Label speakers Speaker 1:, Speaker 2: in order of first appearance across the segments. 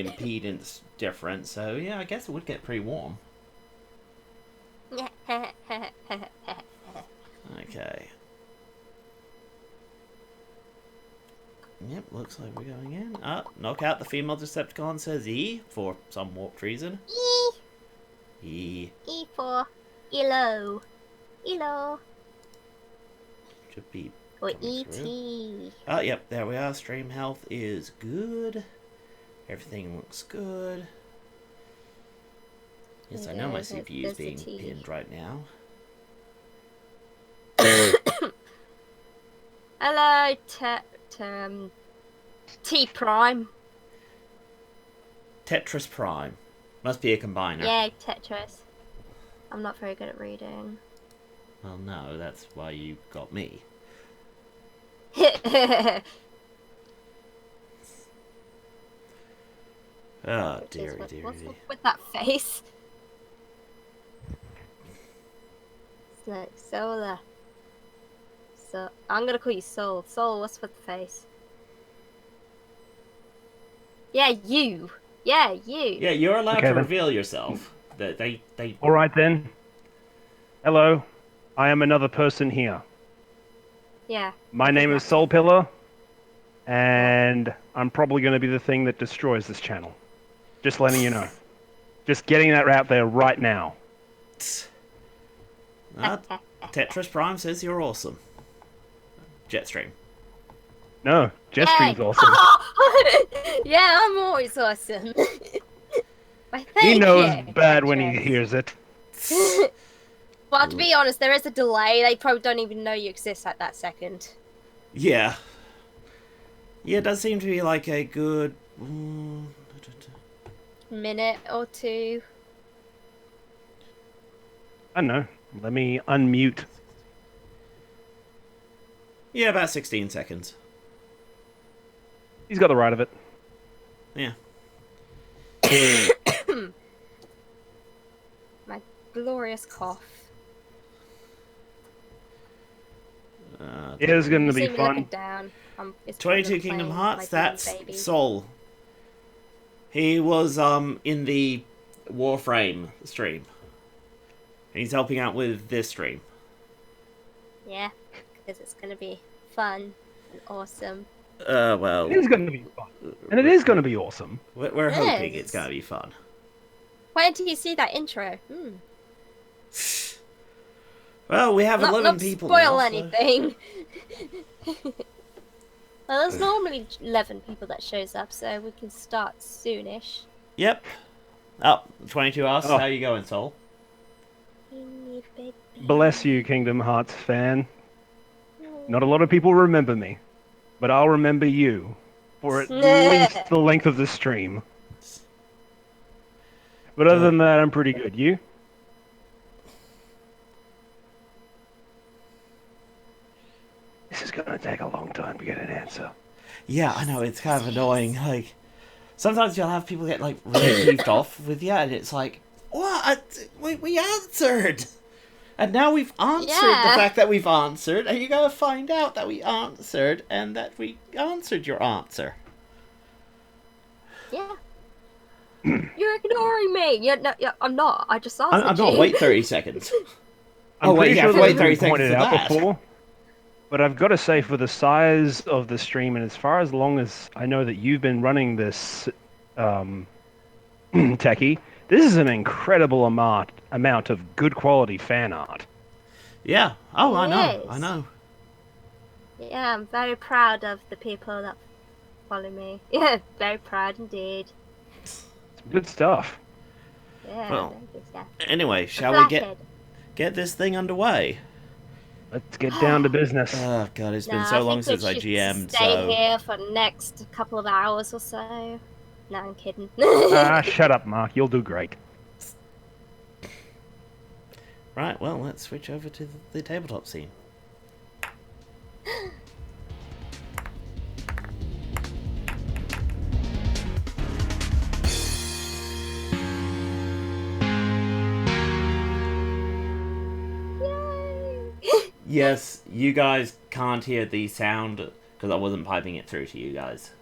Speaker 1: the impedance difference, so yeah, I guess it would get pretty warm. Okay. Yep, looks like we're going in. Knock out the female Decepticon, says E, for some warped reason.
Speaker 2: E.
Speaker 1: E.
Speaker 2: E for Elo. Elo.
Speaker 1: Should be
Speaker 2: Or
Speaker 1: E.T.
Speaker 2: ET.
Speaker 1: Yep, there we are. Stream health is good. Everything looks good. Yes, I know my CPU is being pinned right now.
Speaker 2: Hello, T Prime.
Speaker 1: Tetris Prime. Must be a combiner.
Speaker 2: Yeah, Tetris. I'm not very good at reading.
Speaker 1: Well, no, that's why you got me. Oh, dearie, dearie.
Speaker 2: What's up with that face? It's like Solar. So I'm gonna call you Soul. Soul, what's with the face? Yeah, you. Yeah, you.
Speaker 1: Yeah, you're allowed to reveal yourself. They.
Speaker 3: All right then. Hello, I am another person here.
Speaker 2: Yeah.
Speaker 3: My name is Soul Pillar, and I'm probably going to be the thing that destroys this channel. Just letting you know. Just getting that out there right now.
Speaker 1: Tetris Prime says you're awesome. JetStream.
Speaker 3: No, JetStream's awesome.
Speaker 2: Yeah, I'm always awesome.
Speaker 3: He knows bad when he hears it.
Speaker 2: Well, to be honest, there is a delay. They probably don't even know you exist at that second.
Speaker 1: Yeah. Yeah, it does seem to be like a good...
Speaker 2: minute or two.
Speaker 3: I don't know. Let me unmute.
Speaker 1: Yeah, about 16 seconds.
Speaker 3: He's got the right of it.
Speaker 1: Yeah.
Speaker 2: My glorious cough.
Speaker 3: It is going to be fun.
Speaker 2: Down.
Speaker 1: 22 Kingdom Hearts, that's Soul. He was in the Warframe stream. He's helping out with this stream.
Speaker 2: Yeah, because it's going to be fun and awesome.
Speaker 1: Well...
Speaker 3: It is going to be fun. And it is going to be awesome.
Speaker 1: We're hoping it's going to be fun.
Speaker 2: Why did you see that intro?
Speaker 1: Well, we have 11 people now.
Speaker 2: Not spoil anything. Well, there's normally 11 people that shows up, so we can start soonish.
Speaker 1: Yep. 22 asks, how you going, Soul?
Speaker 3: Bless you, Kingdom Hearts fan. Not a lot of people remember me, but I'll remember you for at least the length of the stream. But other than that, I'm pretty good. You? This is going to take a long time to get an answer.
Speaker 1: Yeah, I know, it's kind of annoying. Like, sometimes you'll have people get, like, really peeved off with you, and it's like, what? We answered! And now we've answered the fact that we've answered, and you gotta find out that we answered, and that we answered your answer.
Speaker 2: Yeah. You're ignoring me! I'm not. I just answered
Speaker 1: I'm not. Wait 30 seconds.
Speaker 3: Wait, you have to wait
Speaker 1: 30 seconds
Speaker 3: pointed out before. But I've got to say, for the size of the stream, and as far as long as I know that you've been running this, Techie, this is an incredible amount of good quality fan art.
Speaker 1: Yeah. Oh, I know. I know.
Speaker 2: Yeah, I'm very proud of the people that follow me. Yeah, very proud indeed.
Speaker 3: Good stuff.
Speaker 2: Yeah.
Speaker 1: Well, anyway, shall we get this thing underway?
Speaker 3: Let's get down to business.
Speaker 1: Oh god, it's been so long since I GM'd.
Speaker 2: Stay here for the next couple of hours or so. No, I'm kidding.
Speaker 3: Shut up, Mark. You'll do great.
Speaker 1: Right, well, let's switch over to the tabletop scene. Yes, you guys can't hear the sound because I wasn't piping it through to you guys.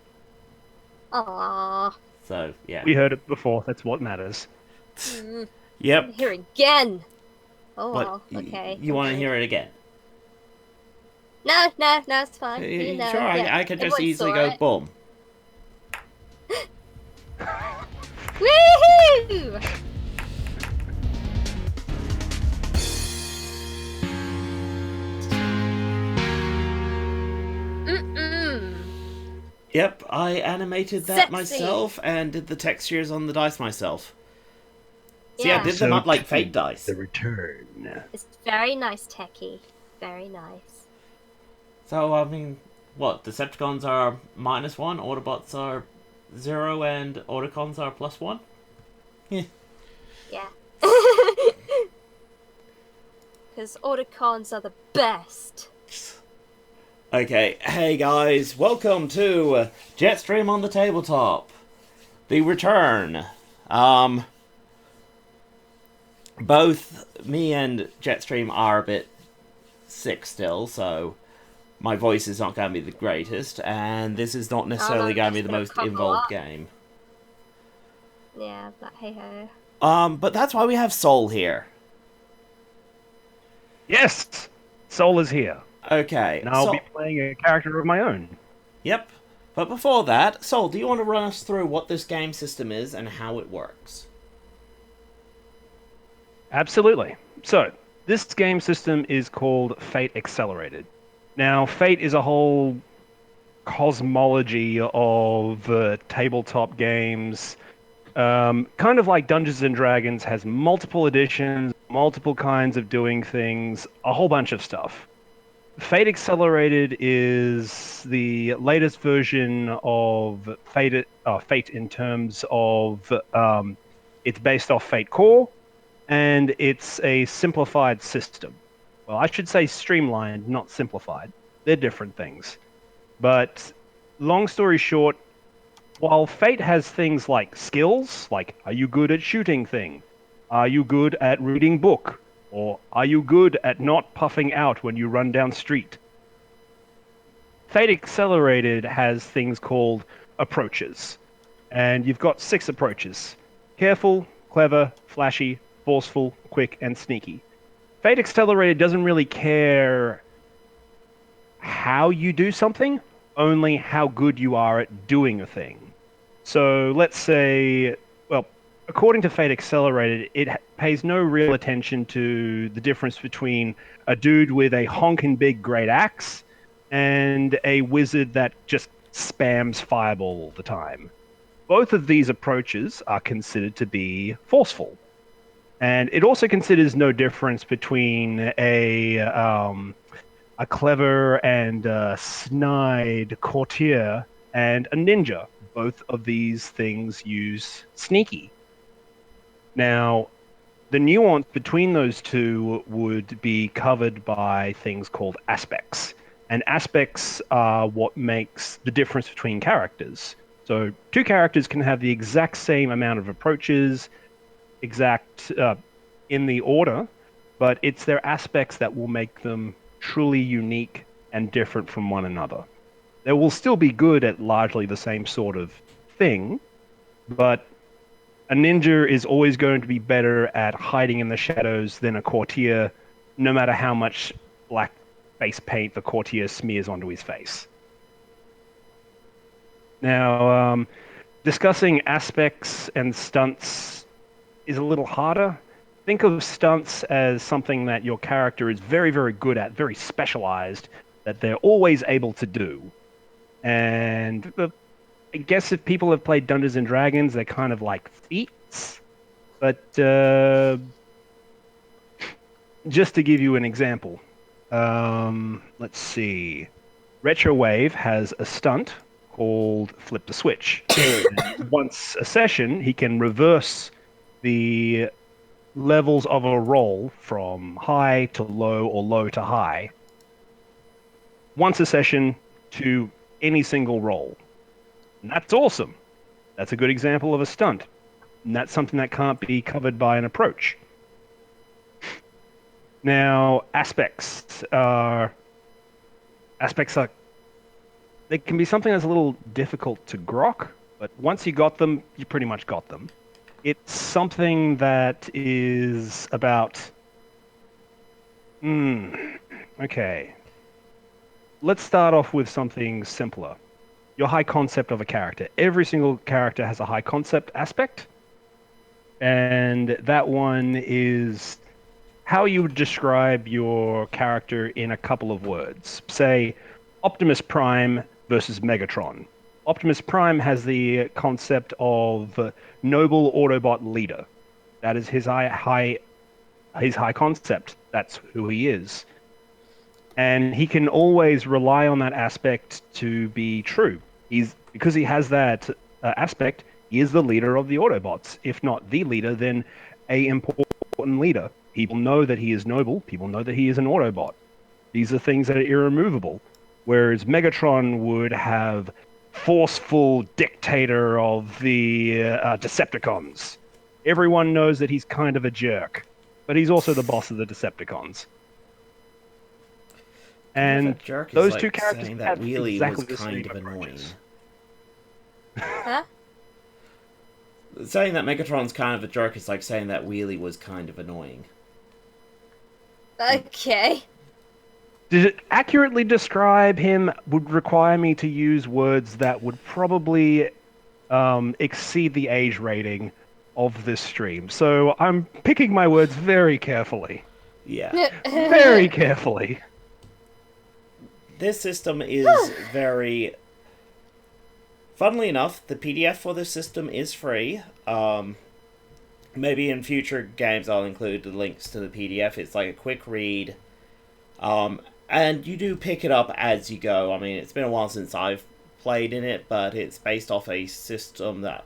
Speaker 2: Aww.
Speaker 1: So yeah.
Speaker 3: We heard it before. That's what matters.
Speaker 1: Yep.
Speaker 2: Here again. Oh
Speaker 1: But
Speaker 2: well. Okay.
Speaker 1: you want to hear it again?
Speaker 2: No, it's fine. You know,
Speaker 1: Sure,
Speaker 2: yeah.
Speaker 1: I could just
Speaker 2: Everyone
Speaker 1: easily
Speaker 2: saw
Speaker 1: go
Speaker 2: it.
Speaker 1: boom.
Speaker 2: Woohoo!
Speaker 1: Yep, I animated that
Speaker 2: Sexy.
Speaker 1: myself and did the textures on the dice myself. See, I
Speaker 2: Yeah.
Speaker 1: did them up like fake dice.
Speaker 3: The return.
Speaker 2: It's very nice, Techie. Very nice.
Speaker 1: So, I mean, what? Decepticons are -1, Autobots are 0, and Autocons are +1?
Speaker 2: Yeah. Because Autocons are the best.
Speaker 1: Okay, hey guys, welcome to JetStream on the Tabletop. The return. Both me and JetStream are a bit sick still, so my voice is not going to be the greatest, and this is not necessarily going to be the most involved game.
Speaker 2: Yeah, but hey ho.
Speaker 1: But that's why we have Soul here.
Speaker 3: Yes! Soul is here.
Speaker 1: Okay,
Speaker 3: And I'll be playing a character of my own.
Speaker 1: Yep. But before that, Soul, do you want to run us through what this game system is and how it works?
Speaker 3: Absolutely. So, this game system is called Fate Accelerated. Now, Fate is a whole cosmology of tabletop games. Kind of like Dungeons and Dragons has multiple editions, multiple kinds of doing things, a whole bunch of stuff. Fate Accelerated is the latest version of Fate in terms of it's based off Fate Core, and it's a simplified system. Well, I should say streamlined, not simplified. They're different things. But long story short, while Fate has things like skills, like are you good at shooting things? Are you good at reading book? Or are you good at not puffing out when you run down street? Fate Accelerated has things called approaches. And you've got 6 approaches. Careful, clever, flashy, forceful, quick, and sneaky. Fate Accelerated doesn't really care how you do something, only how good you are at doing a thing. So let's say, well, according to Fate Accelerated, it pays no real attention to the difference between a dude with a honking big great axe and a wizard that just spams fireball all the time. Both of these approaches are considered to be forceful. And it also considers no difference between a clever and snide courtier and a ninja. Both of these things use sneaky. Now, the nuance between those two would be covered by things called aspects. And aspects are what makes the difference between characters. So 2 characters can have the exact same amount of approaches, in the order, but it's their aspects that will make them truly unique and different from one another. They will still be good at largely the same sort of thing, but a ninja is always going to be better at hiding in the shadows than a courtier, no matter how much black face paint the courtier smears onto his face. Now, discussing aspects and stunts is a little harder. Think of stunts as something that your character is very, very good at, very specialized, that they're always able to do. And I guess if people have played Dungeons and Dragons, they're kind of like feats. But just to give you an example, let's see. Retrowave has a stunt called Flip the Switch. Once a session, he can reverse the levels of a roll from high to low or low to high once a session to any single roll. And that's awesome. That's a good example of a stunt. And that's something that can't be covered by an approach. Now, aspects are they can be something that's a little difficult to grok, but once you got them, you pretty much got them. It's something that is about. Okay. Let's start off with something simpler. Your high concept of a character. Every single character has a high concept aspect, and that one is how you would describe your character in a couple of words. Say, Optimus Prime versus Megatron. Optimus Prime has the concept of noble Autobot leader. That is his high concept. That's who he is. And he can always rely on that aspect to be true. Because he has that aspect, he is the leader of the Autobots. If not the leader, then a important leader. People know that he is noble. People know that he is an Autobot. These are things that are irremovable. Whereas Megatron would have forceful dictator of the Decepticons. Everyone knows that he's kind of a jerk, but he's also the boss of the Decepticons. And
Speaker 1: jerk is
Speaker 3: those
Speaker 1: like
Speaker 3: two characters
Speaker 1: saying that
Speaker 3: have
Speaker 1: Wheelie
Speaker 3: exactly
Speaker 1: was
Speaker 3: the
Speaker 1: kind
Speaker 3: same
Speaker 1: of annoying.
Speaker 3: approaches.
Speaker 2: Huh?
Speaker 1: Saying that Megatron's kind of a jerk is like saying that Wheelie was kind of annoying.
Speaker 2: Okay.
Speaker 3: Did it accurately describe him would require me to use words that would probably exceed the age rating of this stream. So I'm picking my words very carefully.
Speaker 1: Yeah.
Speaker 3: Very carefully.
Speaker 1: This system is very... Funnily enough, the PDF for this system is free. Maybe in future games I'll include the links to the PDF. It's like a quick read. And you do pick it up as you go. I mean, it's been a while since I've played in it, but it's based off a system that...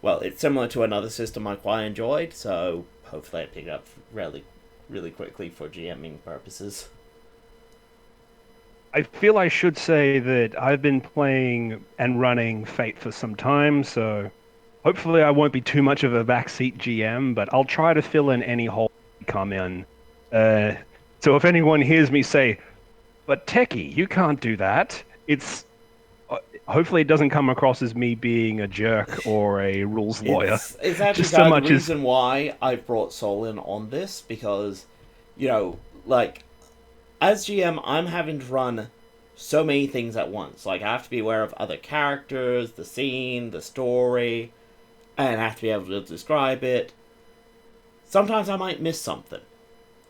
Speaker 1: Well, it's similar to another system I quite enjoyed, so hopefully I pick it up really quickly for GMing purposes.
Speaker 3: I feel I should say that I've been playing and running Fate for some time, so hopefully I won't be too much of a backseat GM, but I'll try to fill in any hole I come in. So if anyone hears me say, but Techie, you can't do that, it's... hopefully it doesn't come across as me being a jerk or a rules lawyer.
Speaker 1: It's actually
Speaker 3: Just so
Speaker 1: kind of
Speaker 3: much
Speaker 1: the reason why I brought Sol in on this, because, you know, like... As GM, I'm having to run so many things at once. Like, I have to be aware of other characters, the scene, the story, and I have to be able to describe it. Sometimes I might miss something.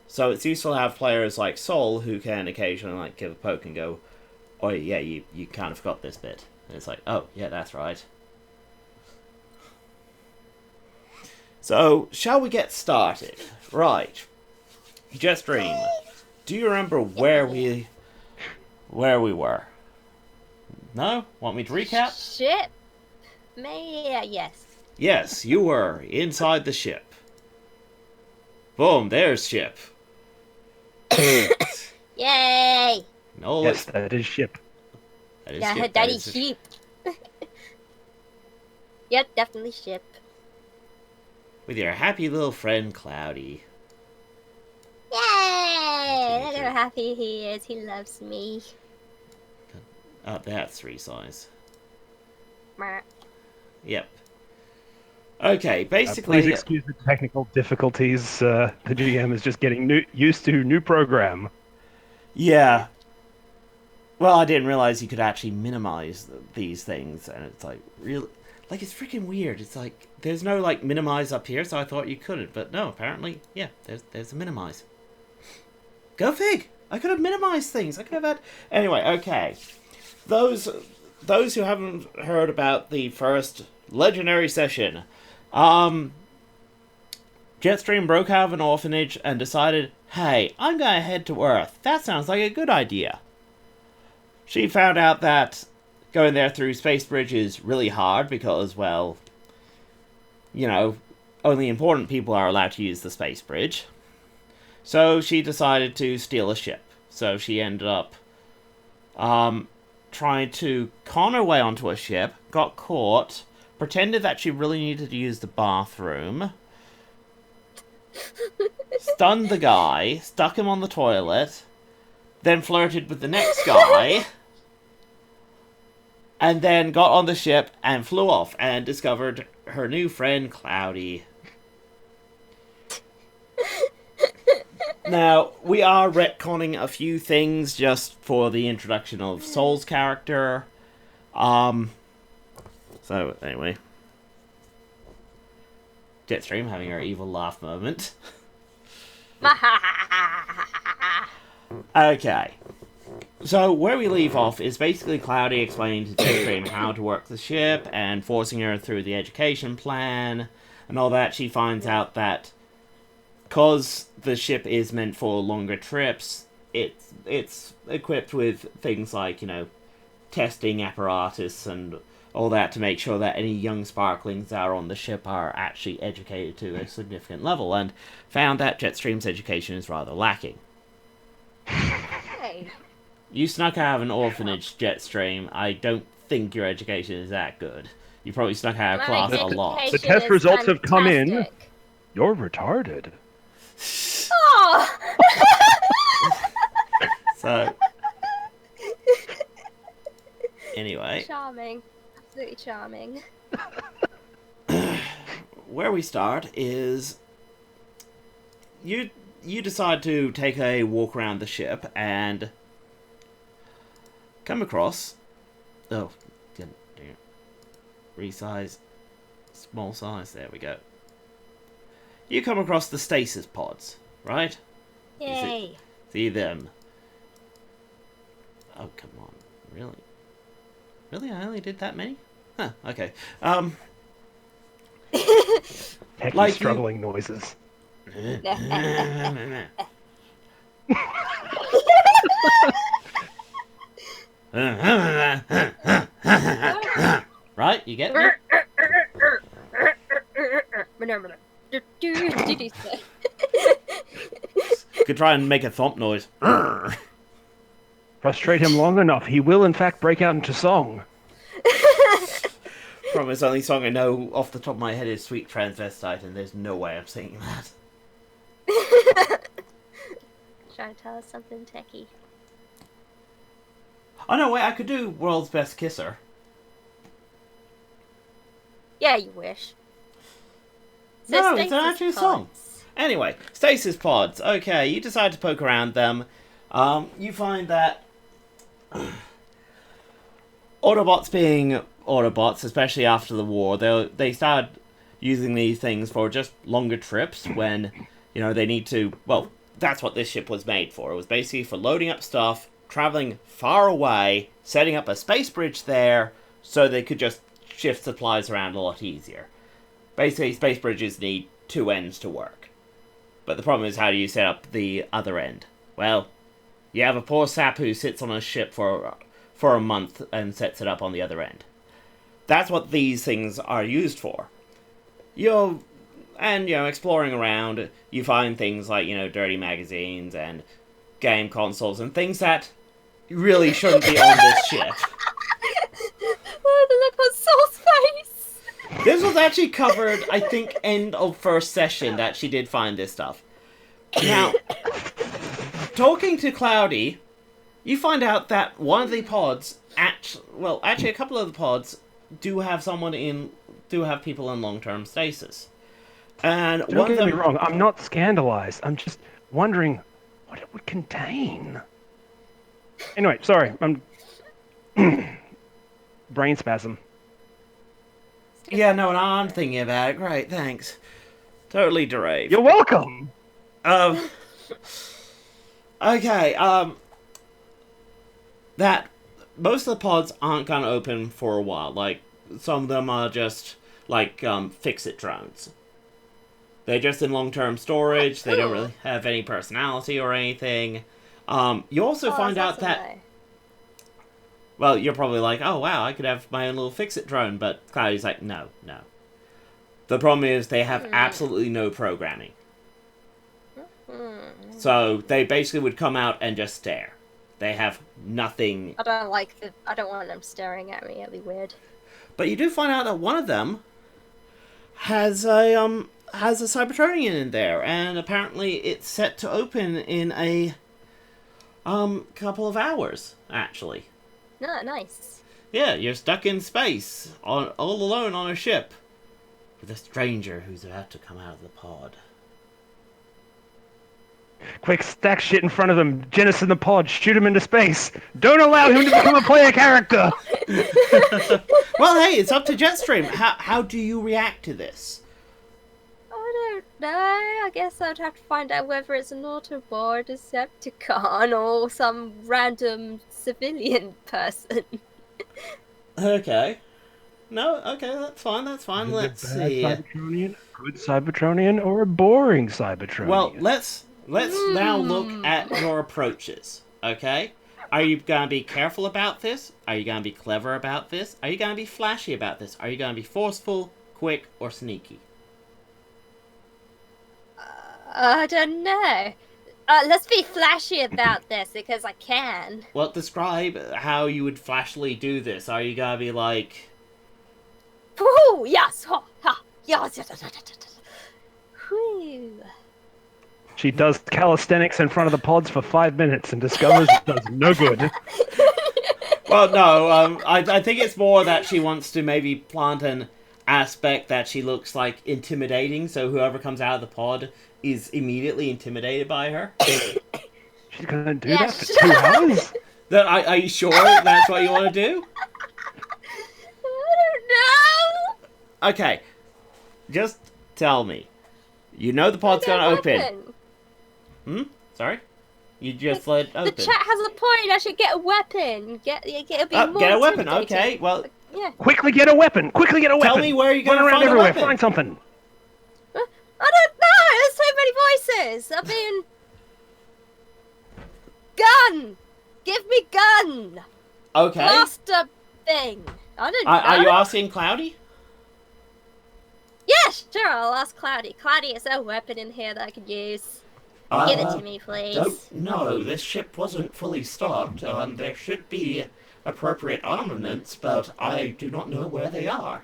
Speaker 1: So it's useful to have players like Sol who can occasionally, like, give a poke and go, oh, yeah, you kind of forgot this bit. And it's like, oh, yeah, that's right. So, shall we get started? Right. JetStream. Do you remember where we were? No? Want me to recap?
Speaker 2: Ship? Yes.
Speaker 1: Yes, you were inside the ship. Boom, there's ship.
Speaker 2: Yay!
Speaker 1: No,
Speaker 3: yes, that is ship.
Speaker 1: that is
Speaker 2: Yeah,
Speaker 1: ship.
Speaker 2: daddy sheep. Yep, definitely ship.
Speaker 1: With your happy little friend Cloudy.
Speaker 2: Yay! Look how happy he is. He loves me.
Speaker 1: That's resize.
Speaker 2: Mer.
Speaker 1: Yep. Okay, basically...
Speaker 3: Please excuse the technical difficulties. The GM is just getting used to new program.
Speaker 1: Yeah. Well, I didn't realize you could actually minimize these things, and it's like, really... Like, it's freaking weird. It's like, there's no, like, minimize up here, so I thought you couldn't. But no, apparently, yeah, there's a minimize. Go fig! I could have minimized things. I could have had... Anyway, okay. Those who haven't heard about the first legendary session, Jetstream broke out of an orphanage and decided, hey, I'm gonna head to Earth. That sounds like a good idea. She found out that going there through Space Bridge is really hard because, well, you know, only important people are allowed to use the Space Bridge. So she decided to steal a ship. So she ended up trying to con her way onto a ship, got caught, pretended that she really needed to use the bathroom, stunned the guy, stuck him on the toilet, then flirted with the next guy, and then got on the ship and flew off and discovered her new friend Cloudy. Now, we are retconning a few things just for the introduction of Soul's character. So, anyway. JetStream having her evil laugh moment. Okay. So, where we leave off is basically Cloudy explaining to JetStream how to work the ship and forcing her through the education plan and all that. She finds out that because the ship is meant for longer trips, it's equipped with things like, testing apparatus and all that to make sure that any young sparklings that are on the ship are actually educated to a significant level, and found that JetStream's education is rather lacking.
Speaker 2: Hey.
Speaker 1: You snuck out of an orphanage, JetStream. I don't think your education is that good. You probably snuck out of class a lot.
Speaker 3: The test results have come in. You're retarded.
Speaker 2: Oh!
Speaker 1: So, anyway.
Speaker 2: Charming. Absolutely charming.
Speaker 1: Where we start is you decide to take a walk around the ship and come across resize, small size, there we go. You come across the stasis pods, right?
Speaker 2: Yay.
Speaker 1: See them. Oh, come on. Really? Really? I only did that many? Huh, okay.
Speaker 3: Hecky
Speaker 1: like
Speaker 3: struggling noises.
Speaker 1: Right? You get me? Could try and make a thump noise.
Speaker 3: Frustrate him long enough, he will in fact break out into song.
Speaker 1: Probably the only song I know off the top of my head is Sweet Transvestite, and there's no way I'm singing that.
Speaker 2: Trying to tell us something techie.
Speaker 1: Oh no, wait, I could do World's Best Kisser.
Speaker 2: Yeah, you wish.
Speaker 1: No, it's an actual song. Anyway, stasis pods. Okay, you decide to poke around them. You find that Autobots being Autobots, especially after the war, they started using these things for just longer trips when, they need to, well, that's what this ship was made for. It was basically for loading up stuff, traveling far away, setting up a space bridge there, so they could just shift supplies around a lot easier. Basically, space bridges need two ends to work. But the problem is, how do you set up the other end? Well, you have a poor sap who sits on a ship for a month and sets it up on the other end. That's what these things are used for. Exploring around, you find things like, dirty magazines and game consoles and things that really shouldn't be on this ship.
Speaker 2: Oh, the look on Soul's face!
Speaker 1: This was actually covered, I think, end of first session that she did find this stuff. Now, talking to Cloudy, you find out that one of the pods, actually a couple of the pods do have people in long-term stasis. And
Speaker 3: Don't get me wrong, I'm not scandalized. I'm just wondering what it would contain. Anyway, sorry, I'm brain spasm.
Speaker 1: Yeah, no, I'm thinking about it. Great, thanks. Totally deranged.
Speaker 3: You're welcome.
Speaker 1: Okay, that most of the pods aren't gonna open for a while. Like, some of them are just like fix-it drones. They're just in long-term storage. They don't really have any personality or anything. You also find out that... Well, you're probably like, oh wow, I could have my own little fix-it drone, but Cloudy's like, no. The problem is they have absolutely no programming. So they basically would come out and just stare. They have nothing.
Speaker 2: I don't want them staring at me, it'd be weird.
Speaker 1: But you do find out that one of them has a Cybertronian in there, and apparently it's set to open in a couple of hours, actually.
Speaker 2: No, nice.
Speaker 1: Yeah, you're stuck in space, all alone on a ship, with a stranger who's about to come out of the pod.
Speaker 3: Quick, stack shit in front of him. Jettison the pod. Shoot him into space. Don't allow him to become a player character.
Speaker 1: Well, hey, it's up to JetStream. How do you react to this?
Speaker 2: I don't know. I guess I'd have to find out whether it's an Autobot, a Decepticon, or some random civilian person.
Speaker 1: Okay. No, okay, that's fine, that's fine.
Speaker 3: Is it
Speaker 1: Let's
Speaker 3: a bad
Speaker 1: see.
Speaker 3: Cybertronian, a good Cybertronian, or a boring Cybertronian?
Speaker 1: Well, let's now look at your approaches, okay? Are you going to be careful about this? Are you going to be clever about this? Are you going to be flashy about this? Are you going to be forceful, quick, or sneaky?
Speaker 2: I don't know. Let's be flashy about this because I can.
Speaker 1: Well, describe how you would flashily do this. Are you going to be like...
Speaker 2: Woohoo! Yes! Ha! Ha! Yes! Whew.
Speaker 3: She does calisthenics in front of the pods for 5 minutes and discovers it does no good.
Speaker 1: Well, no, I think it's more that she wants to maybe plant an aspect that she looks like intimidating, so whoever comes out of the pod is immediately intimidated by her.
Speaker 3: She's gonna do that for 2 hours?
Speaker 1: Are you sure that's what you want to do?
Speaker 2: I don't know.
Speaker 1: Okay, just tell me. You know the pod's gonna open. Sorry? You just let it open.
Speaker 2: The chat has a point. I should get a weapon. Get
Speaker 1: a weapon. Okay. Well,
Speaker 2: yeah.
Speaker 3: Quickly get a weapon! Quickly get a weapon!
Speaker 1: Tell me where you're going to
Speaker 3: Run around
Speaker 1: find
Speaker 3: everywhere.
Speaker 1: a weapon.
Speaker 3: Find something.
Speaker 2: I don't know. There's so many voices. I mean, gun. Give me gun.
Speaker 1: Okay.
Speaker 2: Blaster thing. I don't know.
Speaker 1: Are you asking Cloudy?
Speaker 2: Yeah, sure. I'll ask Cloudy. Cloudy, is there a weapon in here that I could use? Give it to me, please.
Speaker 4: Don't know. This ship wasn't fully stocked. There should be appropriate armaments, but I do not know where they are.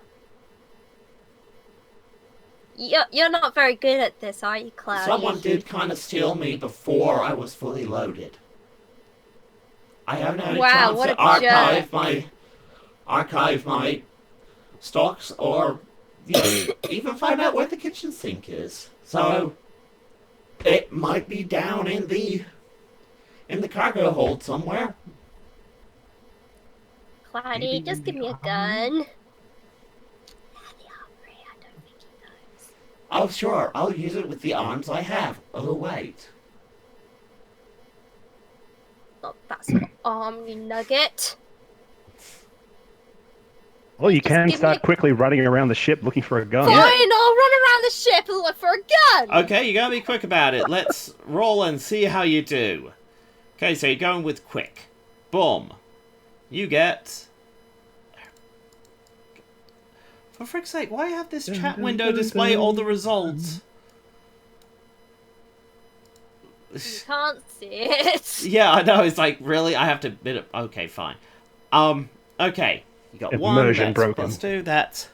Speaker 2: You're not very good at this, are you, Cloudy?
Speaker 4: Someone did kind of steal me before I was fully loaded. I haven't had a chance to archive my stocks or even find out where the kitchen sink is. So it might be down in the cargo hold somewhere.
Speaker 2: Cloudy, just give me a gun.
Speaker 4: Oh, sure. I'll use it with the arms I have. Oh, wait.
Speaker 2: Not that sort of arm, you nugget.
Speaker 3: Well, you can
Speaker 2: give
Speaker 3: start
Speaker 2: me-
Speaker 3: quickly running around the ship looking for a gun.
Speaker 2: Fine, I'll run around the ship and look for a gun!
Speaker 1: Okay, you gotta be quick about it. Let's roll and see how you do. Okay, so you're going with quick. Boom. You get... For frick's sake, why have this chat window display all the results?
Speaker 2: You can't see it.
Speaker 1: Yeah, I know, it's like, really? I have to bid it. Okay, fine. Okay. You got
Speaker 3: Immersion
Speaker 1: 1, that's
Speaker 3: broken.
Speaker 1: +2,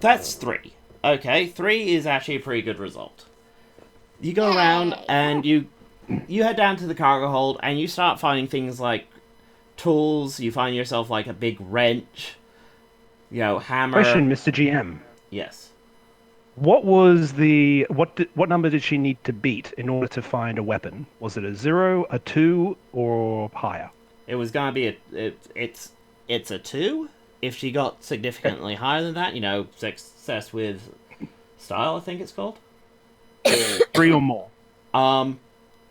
Speaker 1: that's 3. Okay, 3 is actually a pretty good result. You go around and you head down to the cargo hold and you start finding things like tools. You find yourself like a big wrench, hammer.
Speaker 3: Question, Mr. GM.
Speaker 1: Yes.
Speaker 3: What was the what number did she need to beat in order to find a weapon? Was it a 0, a 2, or higher?
Speaker 1: It was gonna be it's a 2. If she got significantly higher than that, success with style, I think it's called.
Speaker 3: 3 or more.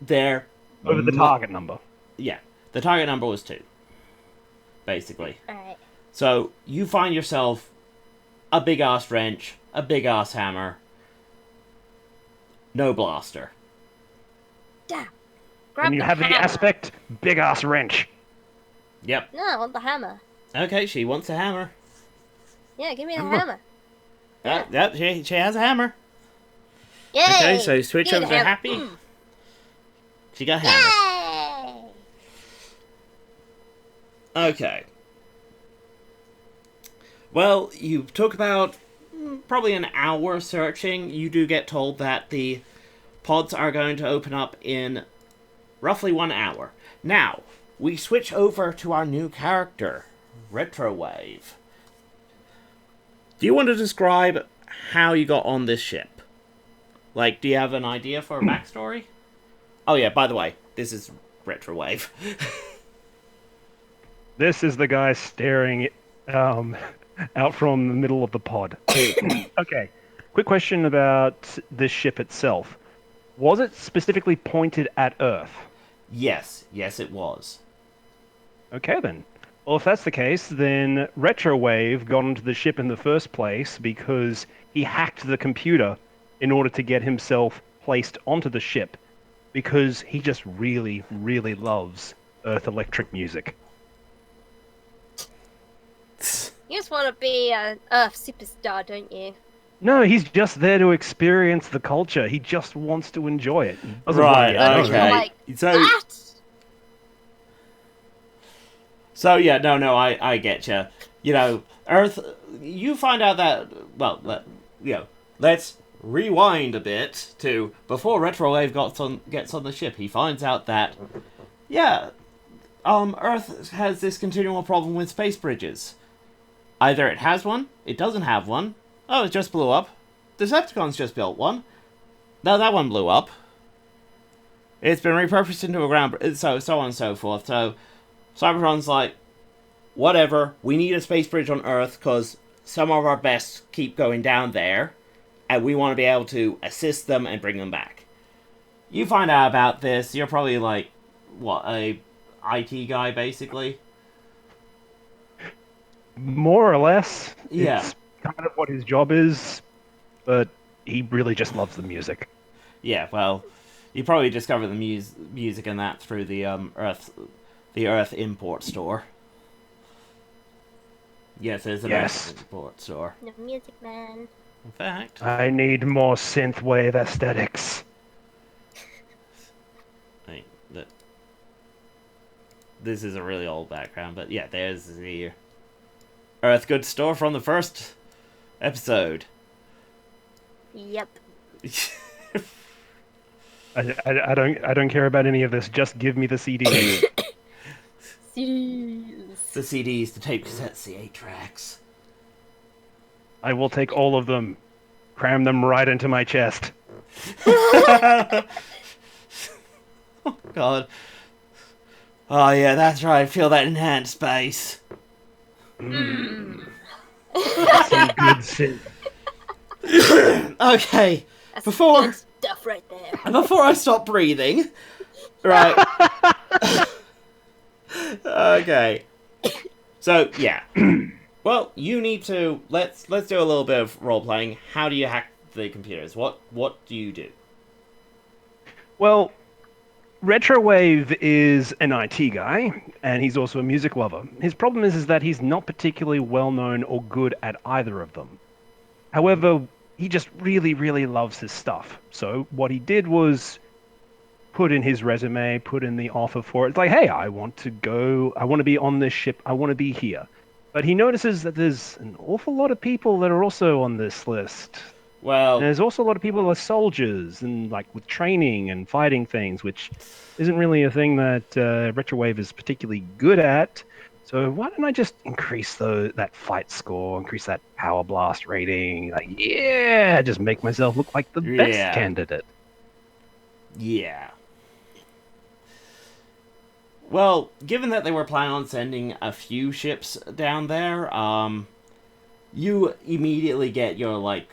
Speaker 1: There.
Speaker 3: Over the target number.
Speaker 1: Yeah, the target number was 2. Basically.
Speaker 2: Alright.
Speaker 1: So you find yourself a big ass wrench, a big ass hammer, no blaster.
Speaker 2: Damn. Grab
Speaker 3: And you
Speaker 2: the
Speaker 3: have
Speaker 2: hammer.
Speaker 3: the aspect big ass wrench.
Speaker 1: Yep.
Speaker 2: No, I want the hammer.
Speaker 1: Okay, she wants a hammer.
Speaker 2: Yeah, give me the
Speaker 3: Hammer.
Speaker 2: hammer.
Speaker 1: Yep, she has a hammer.
Speaker 2: Yay!
Speaker 1: Okay, so switch
Speaker 2: Give me
Speaker 1: over
Speaker 2: the
Speaker 1: to
Speaker 2: hammer.
Speaker 1: Happy. She got a hammer.
Speaker 2: Yay!
Speaker 1: Okay. Well, you took about probably an hour searching. You do get told that the pods are going to open up in roughly 1 hour. Now, we switch over to our new character, Retrowave. Do you want to describe how you got on this ship? Like, do you have an idea for a backstory? Oh yeah, by the way, this is Retrowave.
Speaker 3: This is the guy staring out from the middle of the pod. Okay, quick question about this ship itself. Was it specifically pointed at Earth?
Speaker 1: Yes, it was.
Speaker 3: Okay then. Well, if that's the case, then Retrowave got onto the ship in the first place because he hacked the computer in order to get himself placed onto the ship because he just really, really loves Earth electric music.
Speaker 2: You just want to be an Earth superstar, don't you?
Speaker 3: No, he's just there to experience the culture. He just wants to enjoy it. He doesn't want to
Speaker 1: Right,
Speaker 3: get
Speaker 2: You're
Speaker 1: okay.
Speaker 2: like,
Speaker 1: So,
Speaker 2: that?
Speaker 1: so yeah, no, I get you. You know, Earth. You find out that let's rewind a bit to before Retrowave gets on the ship. He finds out that Earth has this continual problem with space bridges. Either it has one, it doesn't have one. Oh, it just blew up. Decepticons just built one. No, that one blew up. It's been repurposed into a ground, so on and so forth. So, Cybertron's like, whatever, we need a space bridge on Earth, because some of our best keep going down there, and we want to be able to assist them and bring them back. You find out about this, you're probably like, what, a IT guy, basically?
Speaker 3: More or less.
Speaker 1: Yeah.
Speaker 3: It's kind of what his job is, but he really just loves the music.
Speaker 1: Yeah, well, you probably discover the music and that through the Earth import store. Yes, there's an Earth import store.
Speaker 2: The music man.
Speaker 1: In fact,
Speaker 3: I need more synthwave aesthetics.
Speaker 1: This is a really old background, but yeah, there's the Earth Goods store from the first episode.
Speaker 2: Yep.
Speaker 3: I don't care about any of this. Just give me the CD.
Speaker 2: CDs.
Speaker 1: The CDs, the tape cassettes, the 8 tracks.
Speaker 3: I will take all of them, cram them right into my chest.
Speaker 1: Oh God. Oh yeah, that's right. Feel that enhanced bass.
Speaker 3: Some good synth.
Speaker 1: Okay.
Speaker 2: That's
Speaker 1: Before-
Speaker 2: good stuff right there.
Speaker 1: Before I stop breathing, right? Okay. So yeah. Well, you need to let's do a little bit of role playing. How do you hack the computers? What do you do?
Speaker 3: Well, Retrowave is an IT guy, and he's also a music lover. His problem is that he's not particularly well known or good at either of them. However, he just really, really loves his stuff. So what he did was put in his resume, put in the offer for it. It's like, hey, I want to be on this ship, I want to be here. But he notices that there's an awful lot of people that are also on this list.
Speaker 1: Well,
Speaker 3: And there's also a lot of people that are soldiers and like with training and fighting things, which isn't really a thing that Retrowave is particularly good at. So why don't I just increase that fight score, increase that power blast rating? Like, yeah, just make myself look like the best
Speaker 1: Yeah.
Speaker 3: candidate.
Speaker 1: yeah. Well, given that they were planning on sending a few ships down there, you immediately get your like,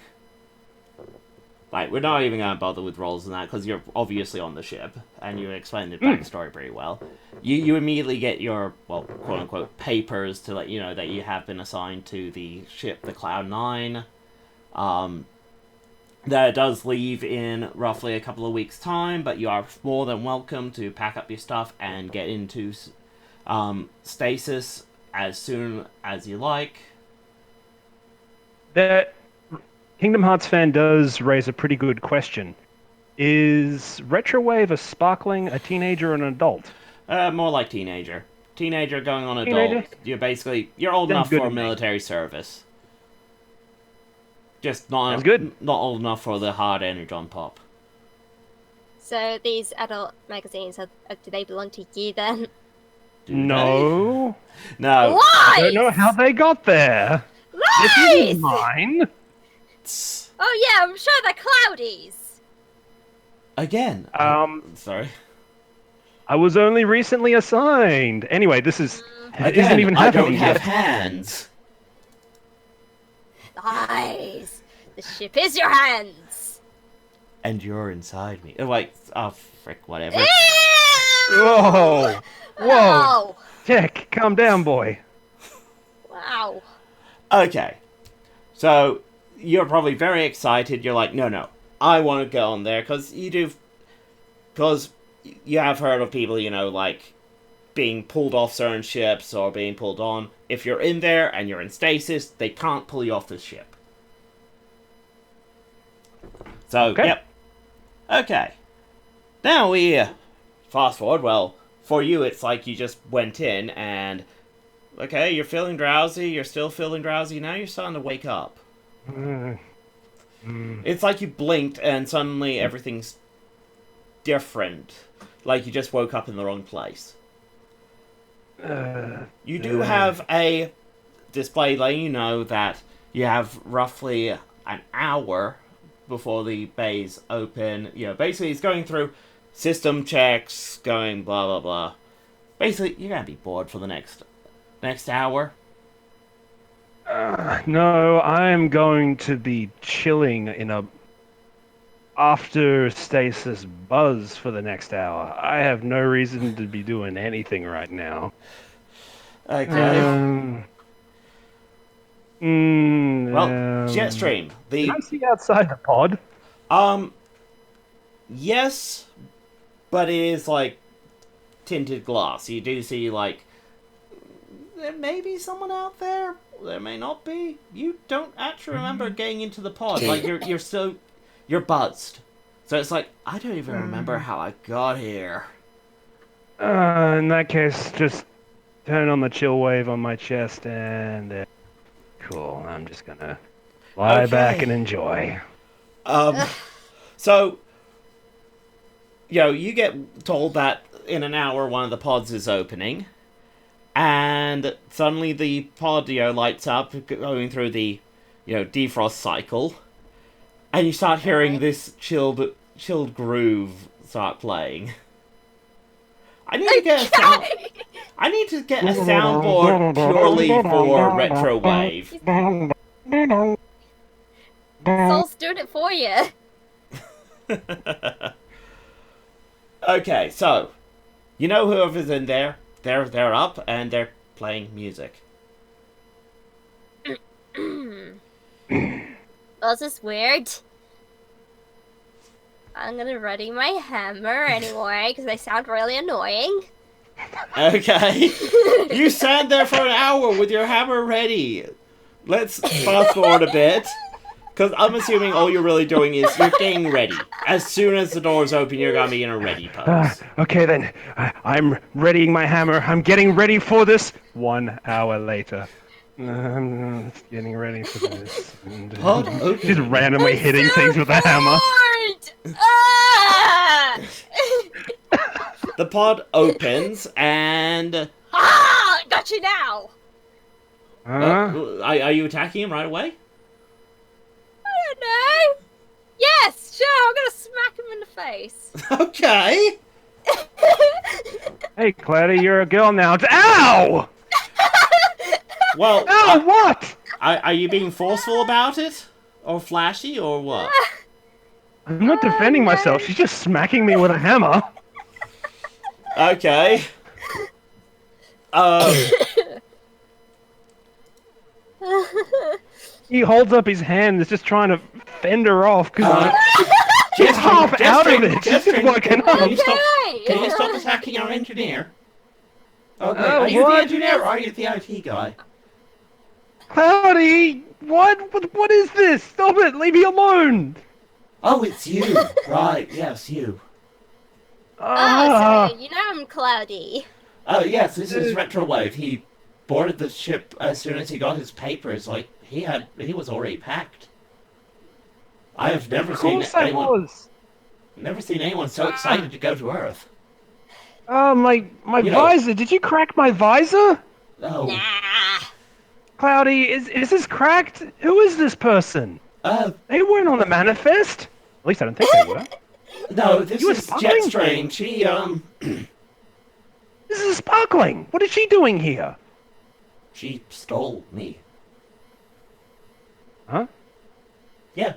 Speaker 1: we're not even going to bother with roles and that because you're obviously on the ship and you explained the backstory pretty well. You immediately get your, well, quote unquote, papers to let you know that you have been assigned to the ship, the Cloud9. That it does leave in roughly a couple of weeks' time, but you are more than welcome to pack up your stuff and get into stasis as soon as you like.
Speaker 3: That Kingdom Hearts fan does raise a pretty good question. Is Retrowave a sparkling, a teenager, or an adult?
Speaker 1: More like teenager. Teenager going on
Speaker 3: Teenager?
Speaker 1: adult. You're old
Speaker 3: Sounds
Speaker 1: enough
Speaker 3: good
Speaker 1: for
Speaker 3: to me.
Speaker 1: military service. Just not
Speaker 3: Sounds good.
Speaker 1: Not old enough for the hard energon pop.
Speaker 2: So these adult magazines, do they belong to you then?
Speaker 3: No.
Speaker 1: No.
Speaker 2: Lies!
Speaker 3: I don't know how they got there. This
Speaker 2: Lies!
Speaker 3: isn't mine.
Speaker 2: Oh yeah, I'm sure they're cloudies.
Speaker 1: Again. Sorry.
Speaker 3: I was only recently assigned. Anyway, this is it
Speaker 1: Again,
Speaker 3: isn't even
Speaker 1: I
Speaker 3: happening
Speaker 1: don't have
Speaker 3: yet.
Speaker 1: hands.
Speaker 2: Lies. The ship is your hands.
Speaker 1: And you're inside me. Oh, wait. Oh, frick, whatever.
Speaker 2: Ew!
Speaker 3: Whoa! Whoa!
Speaker 2: Oh,
Speaker 3: Tech, calm down, boy.
Speaker 2: wow.
Speaker 1: Okay. So, you're probably very excited. You're like, no, I want to go on there, because you do... Because you have heard of people, like, being pulled off certain ships, or being pulled on. If you're in there, and you're in stasis, they can't pull you off the ship. So,
Speaker 3: Okay.
Speaker 1: Yep. Okay. Now we fast forward. Well, for you, it's like you just went in and... Okay, you're feeling drowsy. You're still feeling drowsy. Now you're starting to wake up. It's like you blinked and suddenly everything's different. Like you just woke up in the wrong place. You do have a display letting you know that you have roughly an hour before the bays open. Basically it's going through system checks, going blah blah blah. Basically, you're gonna be bored for the next hour.
Speaker 3: No, I'm going to be chilling in a after stasis buzz for the next hour. I have no reason to be doing anything right now.
Speaker 1: Okay. JetStream.
Speaker 3: Can I see outside the pod?
Speaker 1: Yes, but it is like tinted glass. You do see like there may be someone out there. There may not be. You don't actually remember getting into the pod. Like you're buzzed. So it's like I don't even remember how I got here.
Speaker 3: In that case, just turn on the chill wave on my chest and cool. I'm just gonna lie back and enjoy.
Speaker 1: So you get told that in an hour one of the pods is opening. And suddenly the pod, lights up, going through the, defrost cycle. And you start hearing this chilled groove start playing. I need to get a soundboard purely for retro wave.
Speaker 2: Soul's doing it for you.
Speaker 1: Okay, so whoever's in there. They're up and they're playing music.
Speaker 2: Was this weird? I'm gonna ready my hammer anyway, because they sound really annoying.
Speaker 1: Okay. You sat there for an hour with your hammer ready. Let's fast forward a bit. Because I'm assuming all you're really doing is you're getting ready. As soon as the doors open, you're gonna be in a ready pose.
Speaker 3: Okay then, I'm readying my hammer. I'm getting ready for this. 1 hour later. I'm getting ready for this. And, just randomly hitting things with a hammer.
Speaker 2: Ah!
Speaker 1: The pod opens and...
Speaker 2: Ah! Got you now!
Speaker 1: Are you attacking him right away?
Speaker 2: I don't know. Yes, sure, I'm gonna smack him in the face.
Speaker 1: Okay.
Speaker 3: Hey, Cloudy, you're a girl now. Ow!
Speaker 1: Well,
Speaker 3: Ow, what?
Speaker 1: are you being forceful about it? Or flashy, or what?
Speaker 3: I'm not defending myself. She's just smacking me with a hammer.
Speaker 1: Okay.
Speaker 3: He holds up his hand. Is just trying to fend her off because she's half out of it. She's just woken up.
Speaker 4: Can you stop attacking our engineer? Okay. Are you
Speaker 3: what?
Speaker 4: the engineer or are you the IT guy?
Speaker 3: Cloudy, what is this? Stop it! Leave me alone.
Speaker 4: Oh, it's you. Right, yes, you.
Speaker 2: Oh, so you know I'm cloudy.
Speaker 4: Oh, yes, this is Retrowave. He boarded the ship as soon as he got his papers. Like, he was already packed. I have never
Speaker 3: Of
Speaker 4: seen
Speaker 3: course I
Speaker 4: anyone...
Speaker 3: was.
Speaker 4: Never seen anyone so excited to go to Earth.
Speaker 3: Oh, my
Speaker 4: You know-
Speaker 3: visor! Did you crack my visor?
Speaker 4: Oh,
Speaker 2: Nah.
Speaker 3: Cloudy, is this cracked? Who is this person? They weren't on the manifest. At least I don't think they were.
Speaker 4: no, this
Speaker 3: You were
Speaker 4: is
Speaker 3: sparkling?
Speaker 4: JetStream. She,
Speaker 3: This is sparkling. What is she doing here?
Speaker 4: she stole me.
Speaker 3: Huh?
Speaker 4: Yeah.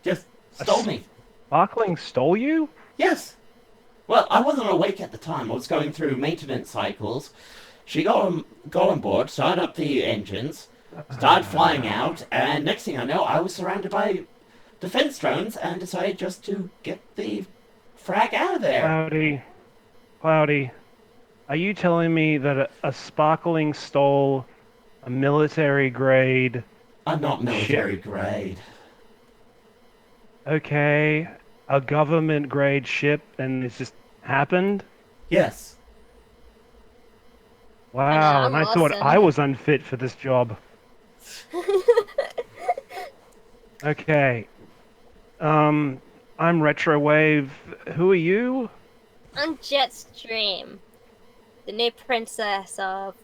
Speaker 4: Just stole me.
Speaker 3: Sparkling stole you?
Speaker 4: Yes. Well, I wasn't awake at the time. I was going through maintenance cycles. She got on board, started up the engines, started flying out, and next thing I know, I was surrounded by defense drones and decided just to get the frag out of there.
Speaker 3: Cloudy, are you telling me that a sparkling stole a military grade?
Speaker 4: I'm not military grade.
Speaker 3: Okay, a government grade ship, and it's just happened?
Speaker 4: Yes.
Speaker 3: Wow, and
Speaker 2: I'm
Speaker 3: I thought
Speaker 2: awesome.
Speaker 3: I was unfit for this job. Okay. I'm Retrowave. Who are you?
Speaker 2: I'm JetStream, the new princess of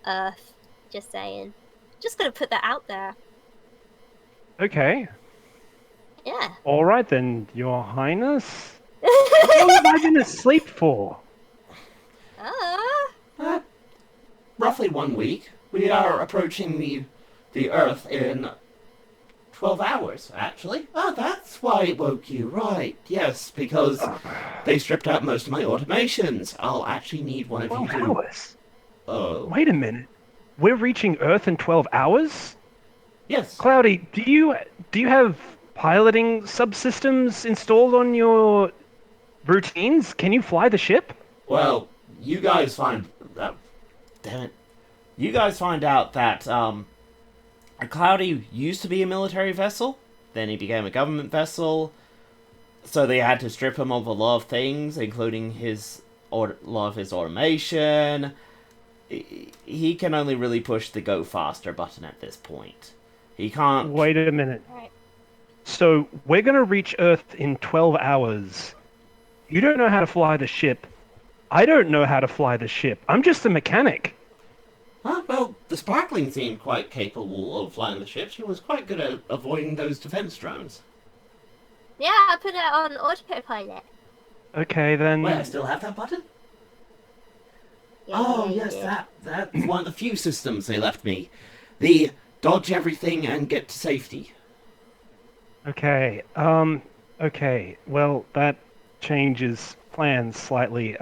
Speaker 2: Earth. Just saying. Just gonna put that out there.
Speaker 3: Okay.
Speaker 2: Yeah.
Speaker 3: All right then, Your Highness. How long have I been asleep for?
Speaker 4: Uh, roughly 1 week. We are approaching the Earth in 12 hours, actually. Ah, that's why it woke you. Right, yes, because they stripped out most of my automations. I'll actually need one of you
Speaker 3: 12
Speaker 4: to...
Speaker 3: hours?
Speaker 4: Oh.
Speaker 3: Wait a minute. We're reaching Earth in 12 hours?
Speaker 4: Yes.
Speaker 3: Cloudy, do you have piloting subsystems installed on your routines? Can you fly the ship?
Speaker 4: Well, you guys find...
Speaker 1: Damn it. You guys find out that Cloudy used to be a military vessel, then he became a government vessel, so they had to strip him of a lot of things, including a lot of his automation. He can only really push the go faster button at this point. He can't...
Speaker 3: Wait a minute.
Speaker 2: Right.
Speaker 3: So, we're gonna reach Earth in 12 hours. You don't know how to fly the ship. I don't know how to fly the ship. I'm just a mechanic.
Speaker 4: Huh? Well, the Sparkling seemed quite capable of flying the ship. She was quite good at avoiding those defense drones.
Speaker 2: Yeah, I put it on autopilot.
Speaker 3: Okay, then...
Speaker 4: Wait, I still have that button?
Speaker 2: Yeah,
Speaker 4: Oh,
Speaker 2: yeah,
Speaker 4: yes,
Speaker 2: yeah.
Speaker 4: that's one of the few systems they left me. The dodge everything and get to safety.
Speaker 3: Okay, okay. Well, that changes plans slightly.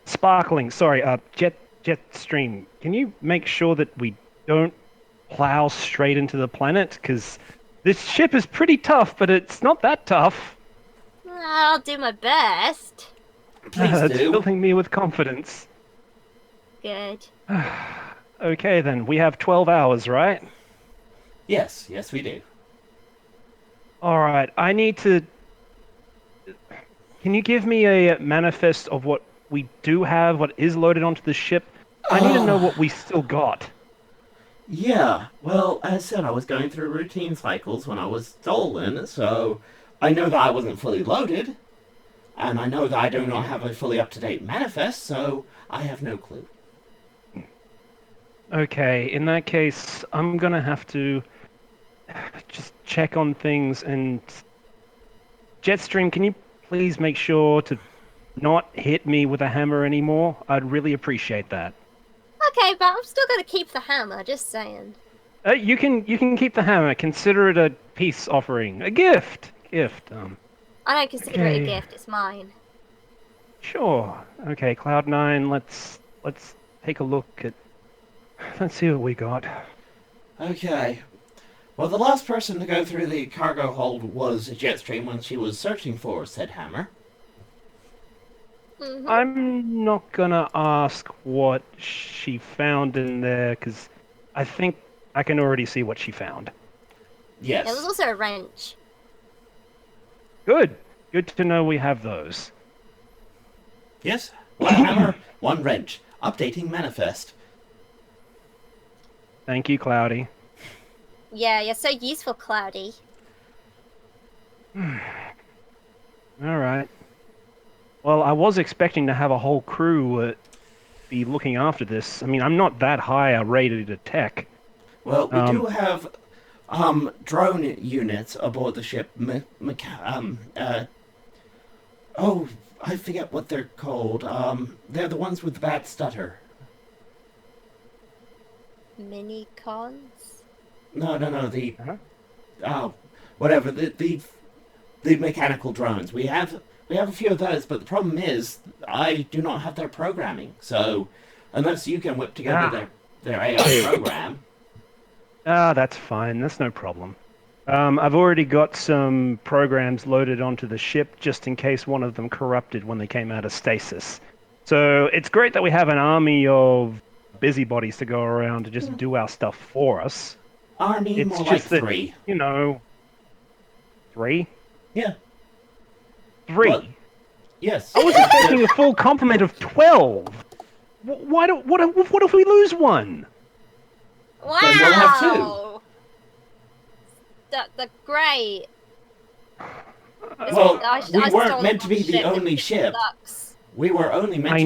Speaker 3: Sparkling, sorry, Jetstream, can you make sure that we don't plow straight into the planet? Because this ship is pretty tough, but it's not that tough.
Speaker 2: I'll do my best.
Speaker 4: Please
Speaker 3: That's
Speaker 4: do.
Speaker 3: filling me with confidence.
Speaker 2: Good.
Speaker 3: Okay, then, we have 12 hours, right?
Speaker 4: Yes, we do.
Speaker 3: Alright, I need to... Can you give me a manifest of what we do have, what is loaded onto the ship? I need to know what we still got.
Speaker 4: Yeah, well, as I said, I was going through routine cycles when I was stolen, so I know that I wasn't fully loaded, and I know that I do not have a fully up-to-date manifest, so I have no clue.
Speaker 3: Okay, in that case, I'm gonna have to just check on things and... Jetstream, can you please make sure to not hit me with a hammer anymore? I'd really appreciate that.
Speaker 2: Okay, but I'm still gonna keep the hammer, just saying.
Speaker 3: You can keep the hammer. Consider it a peace offering. A gift!
Speaker 2: I don't consider it a
Speaker 3: Okay.
Speaker 2: gift, it's mine.
Speaker 3: Sure. Okay, Cloud9, let's take a look at... Let's see what we got.
Speaker 4: Okay. Well, the last person to go through the cargo hold was Jetstream when she was searching for said hammer.
Speaker 2: Mhm.
Speaker 3: I'm not gonna ask what she found in there, because I think I can already see what she found.
Speaker 4: Yes.
Speaker 2: There was also a wrench.
Speaker 3: Good. Good to know we have those.
Speaker 4: Yes. One hammer, one wrench. Updating manifest.
Speaker 3: Thank you, Cloudy.
Speaker 2: Yeah, you're so useful, Cloudy.
Speaker 3: Alright. Well, I was expecting to have a whole crew be looking after this. I mean, I'm not that high a rated at tech.
Speaker 4: Well, we
Speaker 3: Um,
Speaker 4: do have drone units aboard the ship. Oh, I forget what they're called. They're the ones with the bad stutter.
Speaker 2: Mini cons?
Speaker 4: No, the
Speaker 3: Uh-huh.
Speaker 4: oh, whatever the mechanical drones. We have a few of those, but the problem is I do not have their programming. So unless you can whip together their AI program.
Speaker 3: That's fine. That's no problem. I've already got some programs loaded onto the ship just in case one of them corrupted when they came out of stasis. So it's great that we have an army of busybodies to go around to just do our stuff for us.
Speaker 4: Army,
Speaker 3: It's
Speaker 4: more like
Speaker 3: just that,
Speaker 4: 3.
Speaker 3: you know, three?
Speaker 4: Yeah.
Speaker 3: Three?
Speaker 4: Well, yes.
Speaker 3: I was expecting a full complement of 12. What if we lose one?
Speaker 2: Wow!
Speaker 4: Then we'll have 2.
Speaker 2: That's great.
Speaker 4: Well,
Speaker 2: I
Speaker 4: we
Speaker 2: stole
Speaker 4: weren't meant to be the
Speaker 2: ship.
Speaker 4: only
Speaker 2: It
Speaker 4: ship.
Speaker 2: sucks.
Speaker 4: We were only meant
Speaker 3: I
Speaker 4: to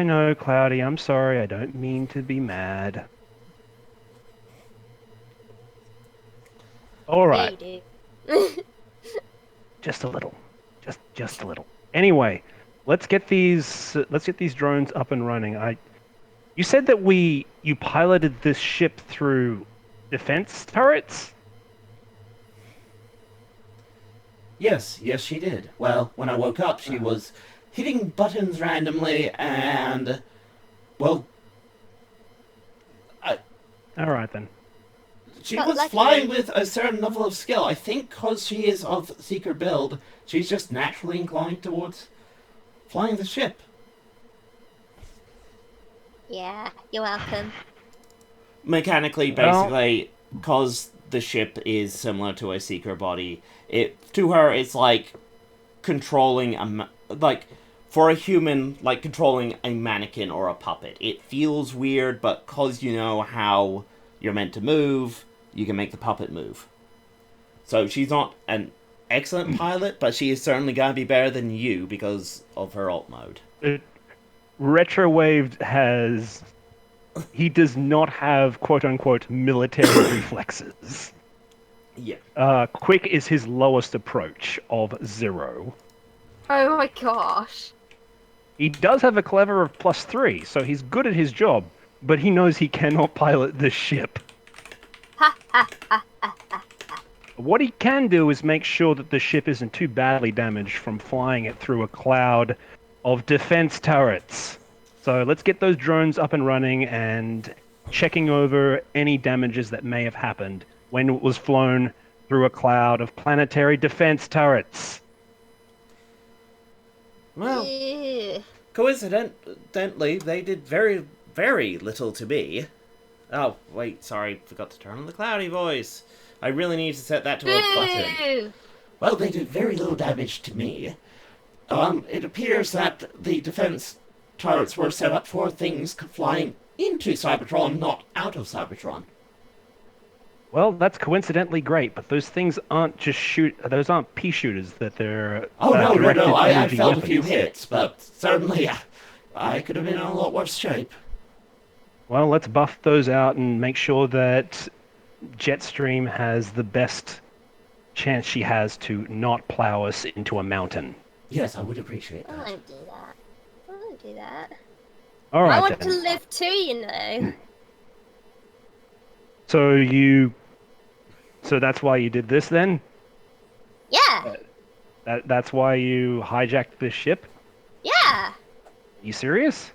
Speaker 3: know, Cloudy. I'm sorry. I don't mean to be mad. All right,
Speaker 2: Yeah, you do.
Speaker 3: just a little, just a little. Anyway, let's get these drones up and running. You said that you piloted this ship through defense turrets.
Speaker 4: Yes, she did. Well, when I woke up, she was hitting buttons randomly, and well,
Speaker 3: All right then.
Speaker 4: she
Speaker 2: But
Speaker 4: was
Speaker 2: luckily-
Speaker 4: flying with a certain level of skill. I think because she is of Seeker build, she's just naturally inclined towards flying the ship.
Speaker 2: Yeah, you're welcome.
Speaker 1: Mechanically,
Speaker 3: Well-
Speaker 1: basically, because the ship is similar to a Seeker body, to her it's like controlling like for a human, like controlling a mannequin or a puppet. It feels weird, but because you know how you're meant to move, you can make the puppet move. So she's not an excellent pilot, but she is certainly going to be better than you because of her alt mode.
Speaker 3: Retrowave he does not have quote unquote military reflexes.
Speaker 1: Yeah.
Speaker 3: Quick is his lowest approach of 0.
Speaker 2: Oh my gosh.
Speaker 3: He does have a clever of +3, so he's good at his job, but he knows he cannot pilot this ship. What he can do is make sure that the ship isn't too badly damaged from flying it through a cloud of defense turrets. So let's get those drones up and running and checking over any damages that may have happened when it was flown through a cloud of planetary defense turrets.
Speaker 1: Well,
Speaker 2: Ew.
Speaker 1: coincidentally, they did very, very little to me. Oh, wait, sorry, forgot to turn on the cloudy voice. I really need to set that to a button.
Speaker 2: Boo!
Speaker 4: Well, they did very little damage to me. It appears that the defense turrets were set up for things flying into Cybertron, not out of Cybertron.
Speaker 3: Well, that's coincidentally great, but those things aren't those aren't pea shooters that they're
Speaker 4: Oh, no,
Speaker 3: directed
Speaker 4: I
Speaker 3: energy
Speaker 4: felt a few
Speaker 3: weapons.
Speaker 4: hits, but certainly I could have been in a lot worse shape.
Speaker 3: Well, let's buff those out and make sure that JetStream has the best chance she has to not plow us into a mountain.
Speaker 4: Yes, I would appreciate
Speaker 2: I
Speaker 4: that.
Speaker 2: won't do that. I won't do that.
Speaker 3: All
Speaker 2: I
Speaker 3: right
Speaker 2: want
Speaker 3: then.
Speaker 2: to live too, you know.
Speaker 3: So that's why you did this then?
Speaker 2: Yeah,
Speaker 3: That's why you hijacked this ship?
Speaker 2: yeah,
Speaker 3: You serious?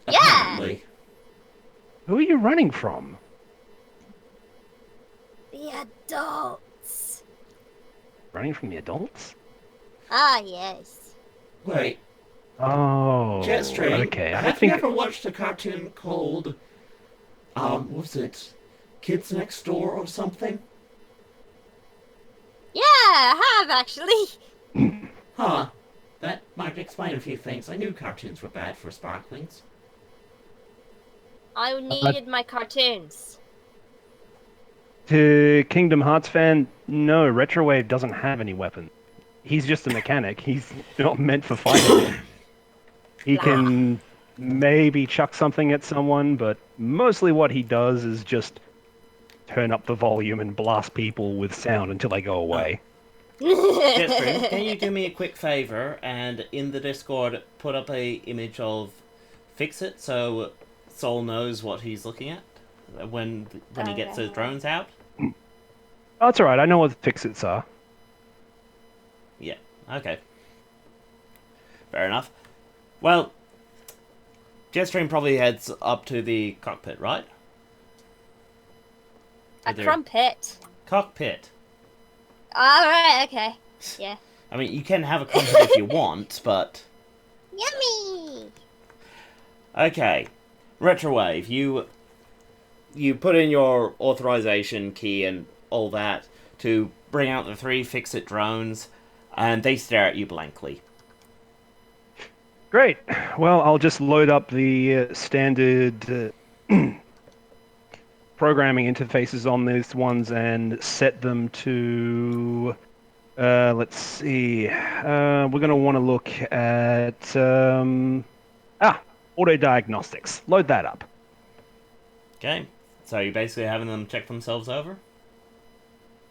Speaker 2: yeah.
Speaker 4: Apparently.
Speaker 3: Who are you running from?
Speaker 2: The adults.
Speaker 3: Running from the adults?
Speaker 2: Ah, yes.
Speaker 4: Wait,
Speaker 3: Oh,
Speaker 4: JetStream,
Speaker 3: okay. I
Speaker 4: have
Speaker 3: think
Speaker 4: you ever watched a cartoon called, what was it, Kids Next Door or something?
Speaker 2: Yeah, I have actually.
Speaker 4: Huh. That might explain a few things. I knew cartoons were bad for sparklings.
Speaker 2: I needed my cartoons.
Speaker 3: to Kingdom Hearts fan, no, Retrowave doesn't have any weapon. he's just a mechanic. He's not meant for fighting. He can maybe chuck something at someone, but mostly what he does is just turn up the volume and blast people with sound until they go away.
Speaker 1: JetStream, can you do me a quick favor and in the Discord put up a image of Fix-It so Sol knows what he's looking at when he gets those drones out?
Speaker 3: Oh, that's alright, I know what the fix-its are.
Speaker 1: Yeah, okay. Fair enough. Well, JetStream probably heads up to the cockpit, right?
Speaker 2: A crumpet.
Speaker 1: Cockpit.
Speaker 2: Alright, okay. Yeah.
Speaker 1: I mean, you can have a cockpit if you want, but...
Speaker 2: Yummy!
Speaker 1: Okay. Retrowave, you put in your authorization key and all that to bring out the 3 Fix-It drones, and they stare at you blankly.
Speaker 3: Great. Well, I'll just load up the standard programming interfaces on these ones and set them to... let's see. We're going to want to look at... auto diagnostics. Load that up.
Speaker 1: Okay. So you're basically having them check themselves over?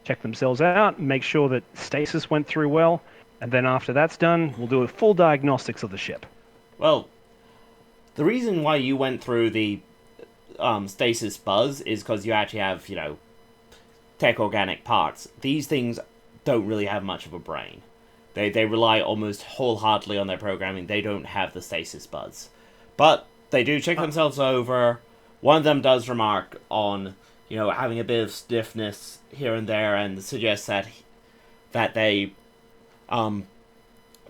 Speaker 3: Check themselves out, make sure that stasis went through well, and then after that's done, we'll do a full diagnostics of the ship.
Speaker 1: Well, the reason why you went through the stasis buzz is because you actually have, tech organic parts. These things don't really have much of a brain. They rely almost wholeheartedly on their programming. They don't have the stasis buzz. But they do check themselves over. One of them does remark on, having a bit of stiffness here and there and suggests that they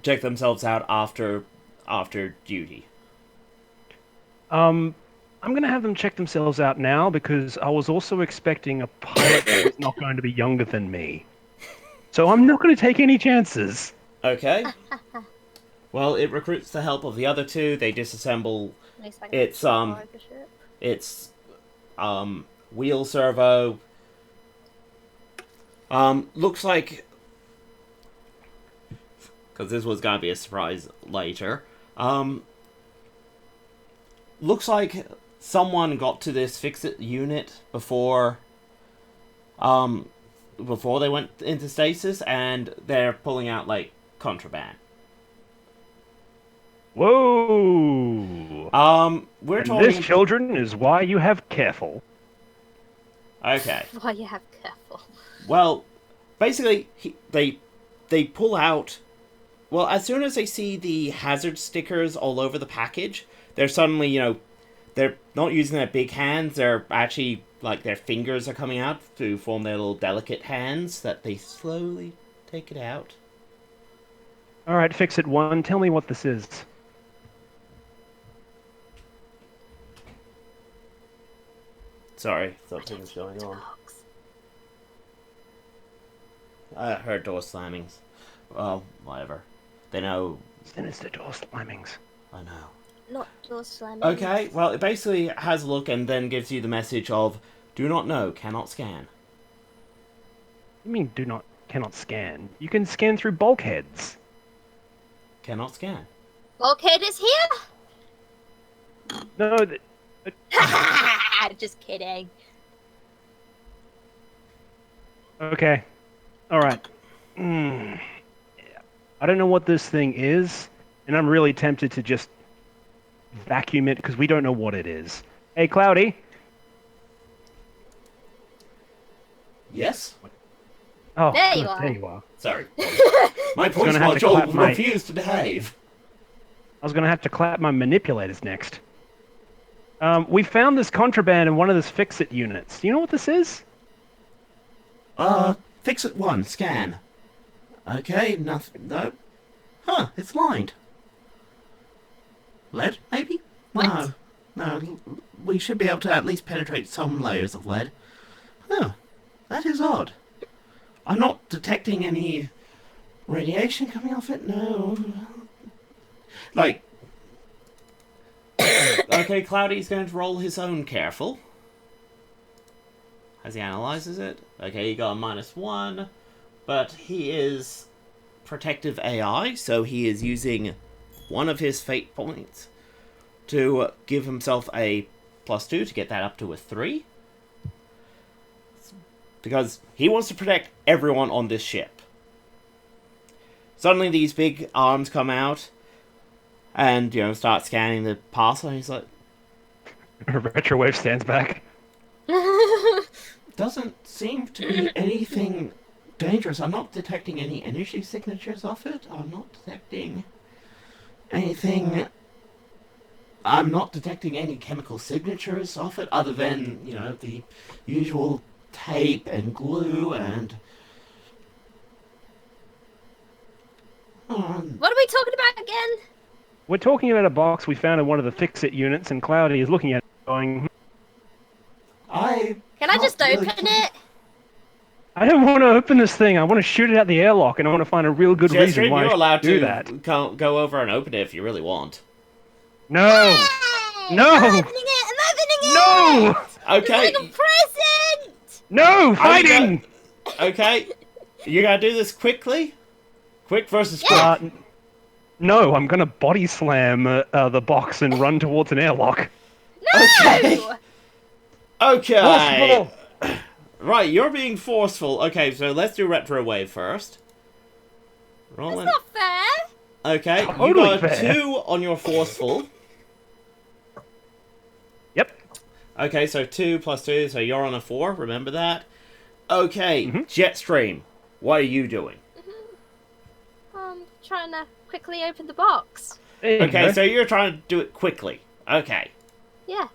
Speaker 1: check themselves out after duty.
Speaker 3: I'm going to have them check themselves out now because I was also expecting a pilot that was not going to be younger than me. So I'm not going to take any chances.
Speaker 1: Okay. Well, it recruits the help of the other 2. They disassemble its wheel servo. Looks like, because this was gonna be a surprise later. Looks like someone got to this Fix-It unit before they went into stasis, and they're pulling out contraband.
Speaker 3: Whoa!
Speaker 1: We're
Speaker 3: and
Speaker 1: talking...
Speaker 3: this, children, is why you have careful.
Speaker 1: Okay.
Speaker 2: Why you have careful.
Speaker 1: Well, basically, they pull out... Well, as soon as they see the hazard stickers all over the package, they're suddenly, they're not using their big hands, they're actually, their fingers are coming out to form their little delicate hands that they slowly take it out.
Speaker 3: Alright, Fix-It 1, tell me what this is.
Speaker 1: Sorry, something was going on. I heard door slammings. Well, whatever. They know...
Speaker 3: Sinister door slammings.
Speaker 1: I know.
Speaker 2: Not door slamming.
Speaker 1: Okay, well, it basically has a look and then gives you the message of, do not know, cannot scan.
Speaker 3: You mean cannot scan? You can scan through bulkheads.
Speaker 1: Cannot scan.
Speaker 2: Bulkhead is here?
Speaker 3: No,
Speaker 2: Just kidding.
Speaker 3: Okay. Alright. I don't know what this thing is, and I'm really tempted to just vacuum it because we don't know what it is. Hey, Cloudy?
Speaker 4: Yes?
Speaker 3: Oh,
Speaker 2: There
Speaker 3: good,
Speaker 2: you are.
Speaker 3: there you are.
Speaker 4: Sorry. My voice
Speaker 3: gonna have to clap
Speaker 4: module
Speaker 3: my-
Speaker 4: refused to behave.
Speaker 3: I was going to have to clap my manipulators next. We found this contraband in one of those Fix-It units. Do you know what this is?
Speaker 4: Fix-It 1, scan. Okay, nothing, no. Huh, it's lined. Lead, maybe?
Speaker 2: What?
Speaker 4: No, we should be able to at least penetrate some layers of lead. Oh, that is odd. I'm not detecting any radiation coming off it, no.
Speaker 1: Okay, Cloudy's going to roll his own careful. As he analyzes it. Okay, he got a -1. But he is protective AI, so he is using one of his fate points to give himself a +2 to get that up to a 3. Because he wants to protect everyone on this ship. Suddenly these big arms come out and, start scanning the parcel, and he's like...
Speaker 3: Retrowave stands back.
Speaker 4: Doesn't seem to be anything dangerous. I'm not detecting any energy signatures of it. I'm not detecting anything... I'm not detecting any chemical signatures of it, other than, the usual tape and glue and...
Speaker 2: What are we talking about again?
Speaker 3: We're talking about a box we found in one of the fix-it units, and Cloudy is looking at it going...
Speaker 2: Can I just open it?
Speaker 3: I don't want to open this thing. I want to shoot it out the airlock, and I want to find a real good reason why
Speaker 1: you're
Speaker 3: I
Speaker 1: allowed
Speaker 3: should do
Speaker 1: to
Speaker 3: that.
Speaker 1: go over and open it if you really want.
Speaker 3: No!
Speaker 2: Yay!
Speaker 3: No!
Speaker 2: I'm opening it!
Speaker 3: No!
Speaker 1: Okay.
Speaker 2: It's like a present!
Speaker 3: No! Fighting!
Speaker 1: Okay. You gotta do this quickly? Quick versus quick.
Speaker 3: No, I'm gonna body slam the box and run towards an airlock.
Speaker 2: No!
Speaker 1: Okay. Okay.
Speaker 3: Forceful.
Speaker 1: Right, you're being forceful. Okay, so let's do retro wave first. Rolling.
Speaker 2: That's not fair!
Speaker 1: Okay,
Speaker 3: Totally
Speaker 1: you got
Speaker 3: fair.
Speaker 1: 2 on your forceful.
Speaker 3: Yep.
Speaker 1: Okay, so 2 + 2, so you're on a 4, remember that? Okay, JetStream, what are you doing?
Speaker 2: I'm trying to quickly open the box.
Speaker 3: There you
Speaker 1: Okay,
Speaker 3: go.
Speaker 1: so you're trying to do it quickly. Okay.
Speaker 2: Yeah.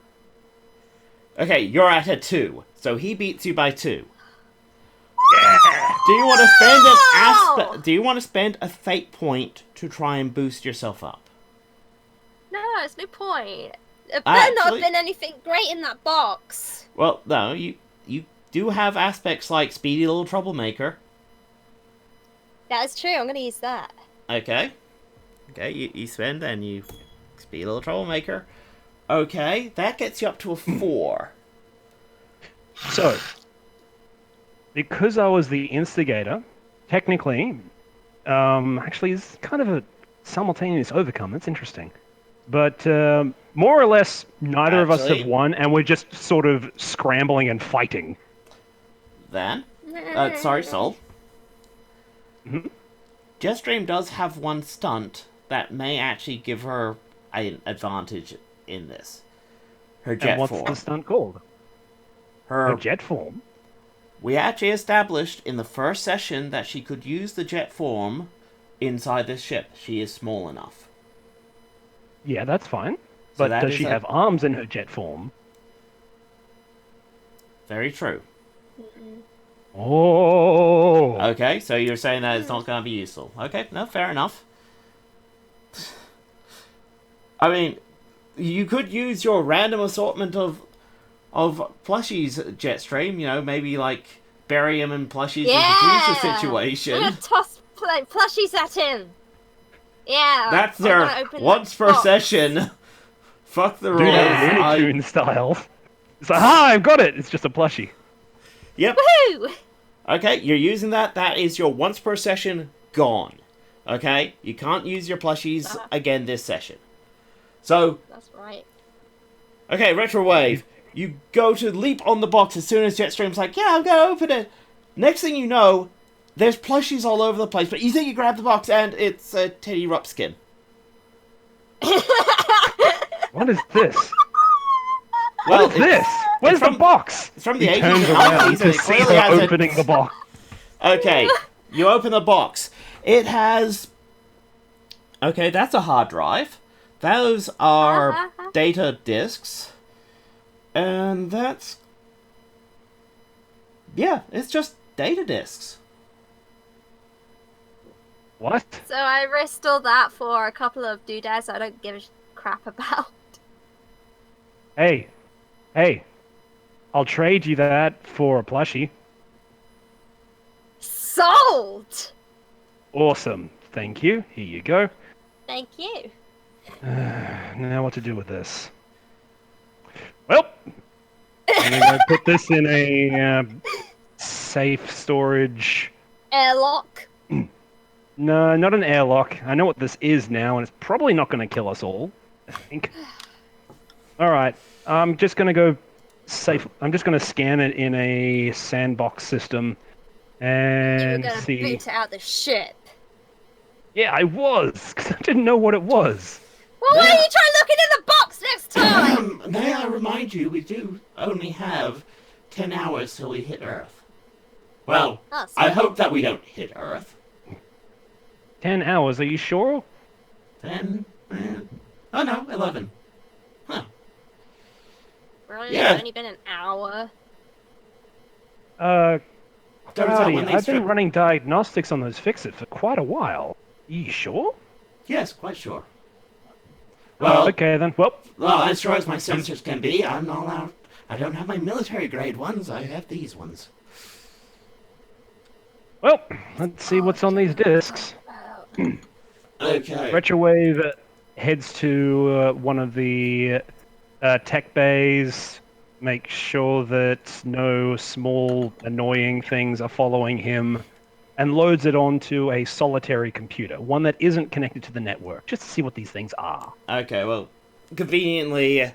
Speaker 1: Okay, you're at a 2, so he beats you by 2. Do you want to spend
Speaker 2: Wow!
Speaker 1: Do you want to spend a fate point to try and boost yourself up?
Speaker 2: No, it's no point. It better not
Speaker 1: Actually-
Speaker 2: have been anything great in that box.
Speaker 1: Well, no, you do have aspects like speedy little troublemaker.
Speaker 2: That is true, I'm gonna use that.
Speaker 1: Okay. Okay, you spend and you speedy little troublemaker. Okay, that gets you up to a 4.
Speaker 3: So, because I was the instigator, technically, actually, it's kind of a simultaneous overcome. That's interesting. But more or less, neither of us
Speaker 1: Actually-
Speaker 3: have won, and we're just sort of scrambling and fighting.
Speaker 1: Then, sorry, Sol. JetStream does have one stunt that may actually give her an advantage in this. Her jet
Speaker 3: And what's
Speaker 1: form.
Speaker 3: the stunt called?
Speaker 1: Her
Speaker 3: A jet form.
Speaker 1: We actually established in the first session that she could use the jet form inside this ship. She is small enough.
Speaker 3: Yeah, that's fine.
Speaker 1: So
Speaker 3: But
Speaker 1: that
Speaker 3: does
Speaker 1: is
Speaker 3: she
Speaker 1: a-
Speaker 3: have arms in her jet form?
Speaker 1: Very true.
Speaker 3: Oh.
Speaker 1: Okay, so you're saying that it's not going to be useful. Okay, no, fair enough. I mean, you could use your random assortment of plushies, JetStream. Maybe like bury him in plushies
Speaker 2: Yeah!
Speaker 1: and diffuse the
Speaker 2: I'm
Speaker 1: situation.
Speaker 2: gonna toss plushies at him. Yeah.
Speaker 1: That's
Speaker 2: I'm
Speaker 1: their
Speaker 2: gonna open
Speaker 1: once
Speaker 2: that
Speaker 1: per
Speaker 2: box.
Speaker 1: session. Fuck the rules.
Speaker 3: Do that Looney Tune style. It's like, I've got it! It's just a plushie.
Speaker 1: Yep.
Speaker 2: Woohoo!
Speaker 1: Okay, you're using that. That is your once per session gone. Okay? You can't use your plushies again this session. So,
Speaker 2: That's right.
Speaker 1: okay, Retro Wave. You go to leap on the box as soon as JetStream's like, yeah, I'm gonna open it. Next thing you know, there's plushies all over the place, but you think you grab the box and it's a Teddy Ruxpin.
Speaker 3: What is this?
Speaker 1: Well,
Speaker 3: What is this? Where's the
Speaker 1: from-
Speaker 3: box?
Speaker 1: It's from the
Speaker 3: He
Speaker 1: 80s
Speaker 3: turns
Speaker 1: and
Speaker 3: around
Speaker 1: 90s, and
Speaker 3: to
Speaker 1: it
Speaker 3: see
Speaker 1: clearly
Speaker 3: her
Speaker 1: has
Speaker 3: opening the box.
Speaker 1: Okay, you open the box. It has... Okay, that's a hard drive. Those are data disks. And that's... Yeah, it's just data disks.
Speaker 3: What?
Speaker 2: So I risked all that for a couple of doodads I don't give a crap about.
Speaker 3: Hey. I'll trade you that for a plushie.
Speaker 2: Sold!
Speaker 3: Awesome. Thank you. Here you go.
Speaker 2: Thank you.
Speaker 3: Now what to do with this? Well, I'm going to put this in a safe storage.
Speaker 2: Airlock.
Speaker 3: No, not an airlock. I know what this is now, and it's probably not going to kill us all. I think. All right. I'm just going to go safe. I'm just going to scan it in a sandbox system
Speaker 2: You were
Speaker 3: and
Speaker 2: gonna
Speaker 3: see.
Speaker 2: boot out the ship.
Speaker 3: Yeah, I was, because I didn't know what it was.
Speaker 2: Well, why don't you try looking in the box next time?
Speaker 4: May I remind you, we do only have 10 hours till we hit Earth. Well,
Speaker 2: Oh,
Speaker 4: I hope that we don't hit Earth.
Speaker 3: 10 hours, are you sure?
Speaker 4: 10? Oh no, 11. Huh.
Speaker 2: Really?
Speaker 4: Yeah.
Speaker 2: It's only been an hour.
Speaker 4: Turns out
Speaker 3: Cloudy,
Speaker 4: when they
Speaker 3: I've been
Speaker 4: strip...
Speaker 3: running diagnostics on those fixes for quite a while. You sure?
Speaker 4: Yes, quite sure. Well,
Speaker 3: Okay then. Well,
Speaker 4: as sure as my sensors can be, I'm not allowed... I don't have my military grade ones, I have these ones.
Speaker 3: let's see what's on these discs.
Speaker 4: Okay.
Speaker 3: Retrowave heads to one of the tech bays, make sure that no small annoying things are following him, and loads it onto a solitary computer, one that isn't connected to the network, just to see what these things are.
Speaker 1: Okay, well, conveniently,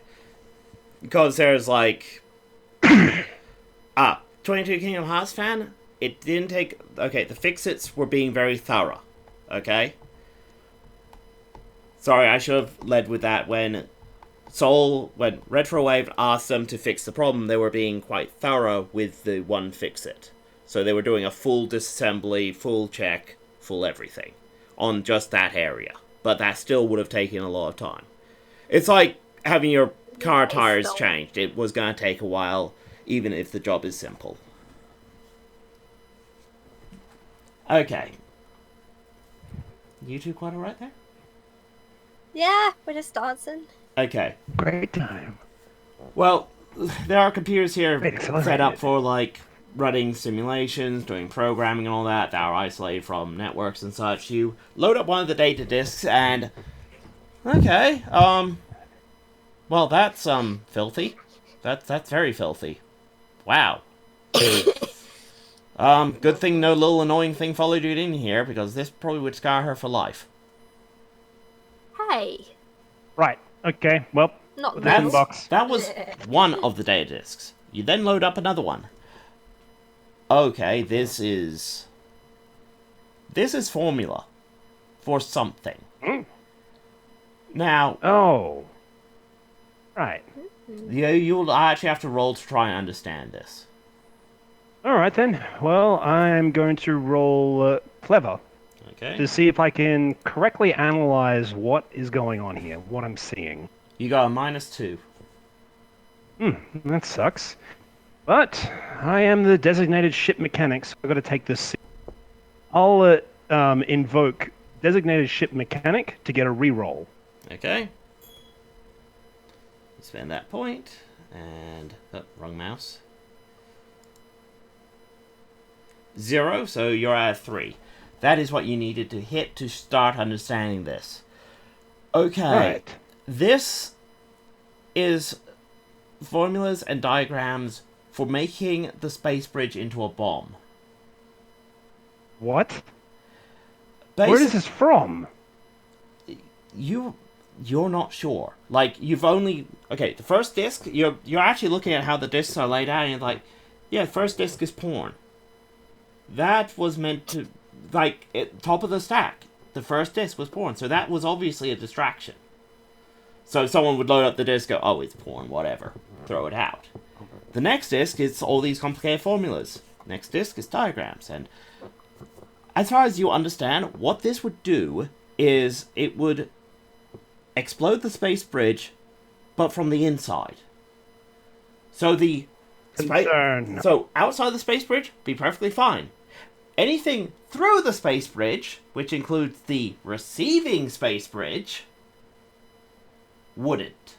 Speaker 1: because there's like 22 Kingdom Hearts fan, it didn't take... Okay, the fix-its were being very thorough, okay? Sorry, I should have led with that. When Retrowave asked them to fix the problem, they were being quite thorough with the one fix-it. So they were doing a full disassembly, full check, full everything on just that area. But that still would have taken a lot of time. It's like having your car tires changed. It was going to take a while, even if the job is simple. Okay. You two quite alright there?
Speaker 2: Yeah, we're just dancing.
Speaker 1: Okay.
Speaker 3: Great time.
Speaker 1: Well, there are computers here
Speaker 3: Great accelerated.
Speaker 1: set up for, like, running simulations, doing programming and all that are isolated from networks and such. You load up one of the data disks and... Okay, well, that's, filthy. That's very filthy. Wow. Good thing no little annoying thing followed you in here, because this probably would scar her for life.
Speaker 2: Hey.
Speaker 3: Right. Okay. Well,
Speaker 2: Not
Speaker 3: put this in the
Speaker 2: this.
Speaker 3: box.
Speaker 1: That was one of the data disks. You then load up another one. Okay, this is formula for something.
Speaker 3: Mm.
Speaker 1: Now,
Speaker 3: Oh. Right.
Speaker 1: you'll actually have to roll to try and understand this.
Speaker 3: All right then. Well, I'm going to roll clever
Speaker 1: Okay.
Speaker 3: to see if I can correctly analyze what is going on here, what I'm seeing.
Speaker 1: You got a -2.
Speaker 3: That sucks. But I am the designated ship mechanic, so I've got to take this. I'll invoke designated ship mechanic to get a reroll.
Speaker 1: Okay. Spend that point, and... Oh, wrong mouse. 0, so you're at 3. That is what you needed to hit to start understanding this. Okay.
Speaker 3: Right.
Speaker 1: This is formulas and diagrams for making the space bridge into a bomb.
Speaker 3: What? Where is this from?
Speaker 1: You're not sure. Like, you've only... Okay, the first disc, you're actually looking at how the discs are laid out, and you're like, yeah, first disc is porn. That was meant to... Like, top of the stack. The first disc was porn, so that was obviously a distraction. So someone would load up the disc, go, oh, it's porn, whatever. Throw it out. The next disc is all these complicated formulas. Next disc is diagrams, and... As far as you understand, what this would do is it would explode the space bridge, but from the inside. So the so outside the space bridge, be perfectly fine. Anything through the space bridge, which includes the receiving space bridge, wouldn't.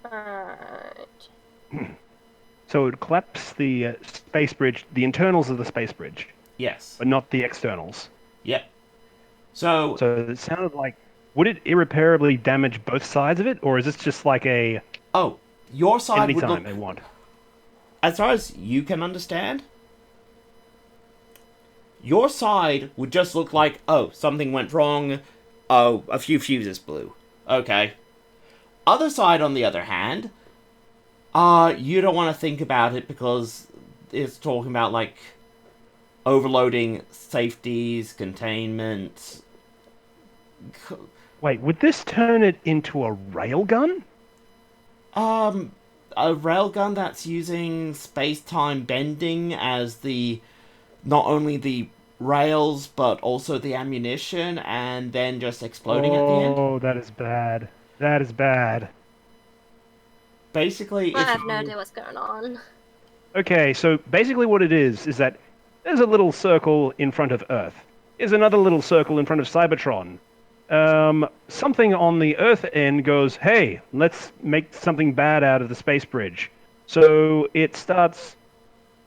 Speaker 2: Alright.
Speaker 3: So it would collapse the space bridge, the internals of the space bridge,
Speaker 1: Yes.
Speaker 3: but not the externals.
Speaker 1: Yep. So
Speaker 3: So it sounded like, would it irreparably damage both sides of it, or is this just like a
Speaker 1: your side would
Speaker 3: anytime
Speaker 1: look...
Speaker 3: they want?
Speaker 1: As far as you can understand, your side would just look like, oh, something went wrong, oh, a few fuses blew. Okay. Other side, on the other hand, you don't want to think about it because it's talking about, like, overloading safeties, containment.
Speaker 3: Wait, would this turn it into a railgun?
Speaker 1: A railgun that's using space-time bending as the not only the rails but also the ammunition, and then just exploding at the end.
Speaker 3: Oh, that is bad. That is bad.
Speaker 1: Basically,
Speaker 2: I
Speaker 1: if
Speaker 2: have no
Speaker 1: you-
Speaker 2: idea what's going on.
Speaker 3: Okay, so basically what it is that there's a little circle in front of Earth. There's another little circle in front of Cybertron. Something on the Earth end goes, hey, let's make something bad out of the space bridge. So it starts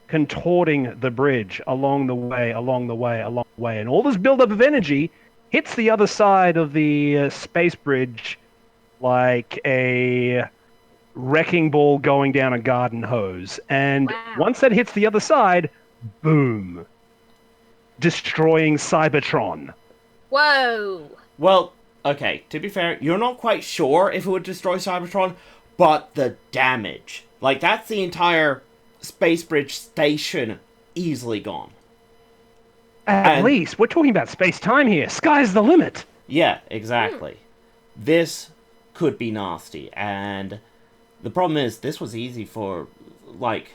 Speaker 3: contorting the bridge along the way, and all this buildup of energy hits the other side of the space bridge like a wrecking ball going down a garden hose. And
Speaker 2: Wow.
Speaker 3: once that hits the other side, boom, destroying Cybertron.
Speaker 2: Whoa!
Speaker 1: well, okay, to be fair, you're not quite sure if it would destroy Cybertron, but the damage, like that's the entire space bridge station easily gone.
Speaker 3: At
Speaker 1: And-
Speaker 3: least we're talking about space-time here. Sky's the limit.
Speaker 1: Yeah, exactly. This could be nasty, and the problem is this was easy for, like,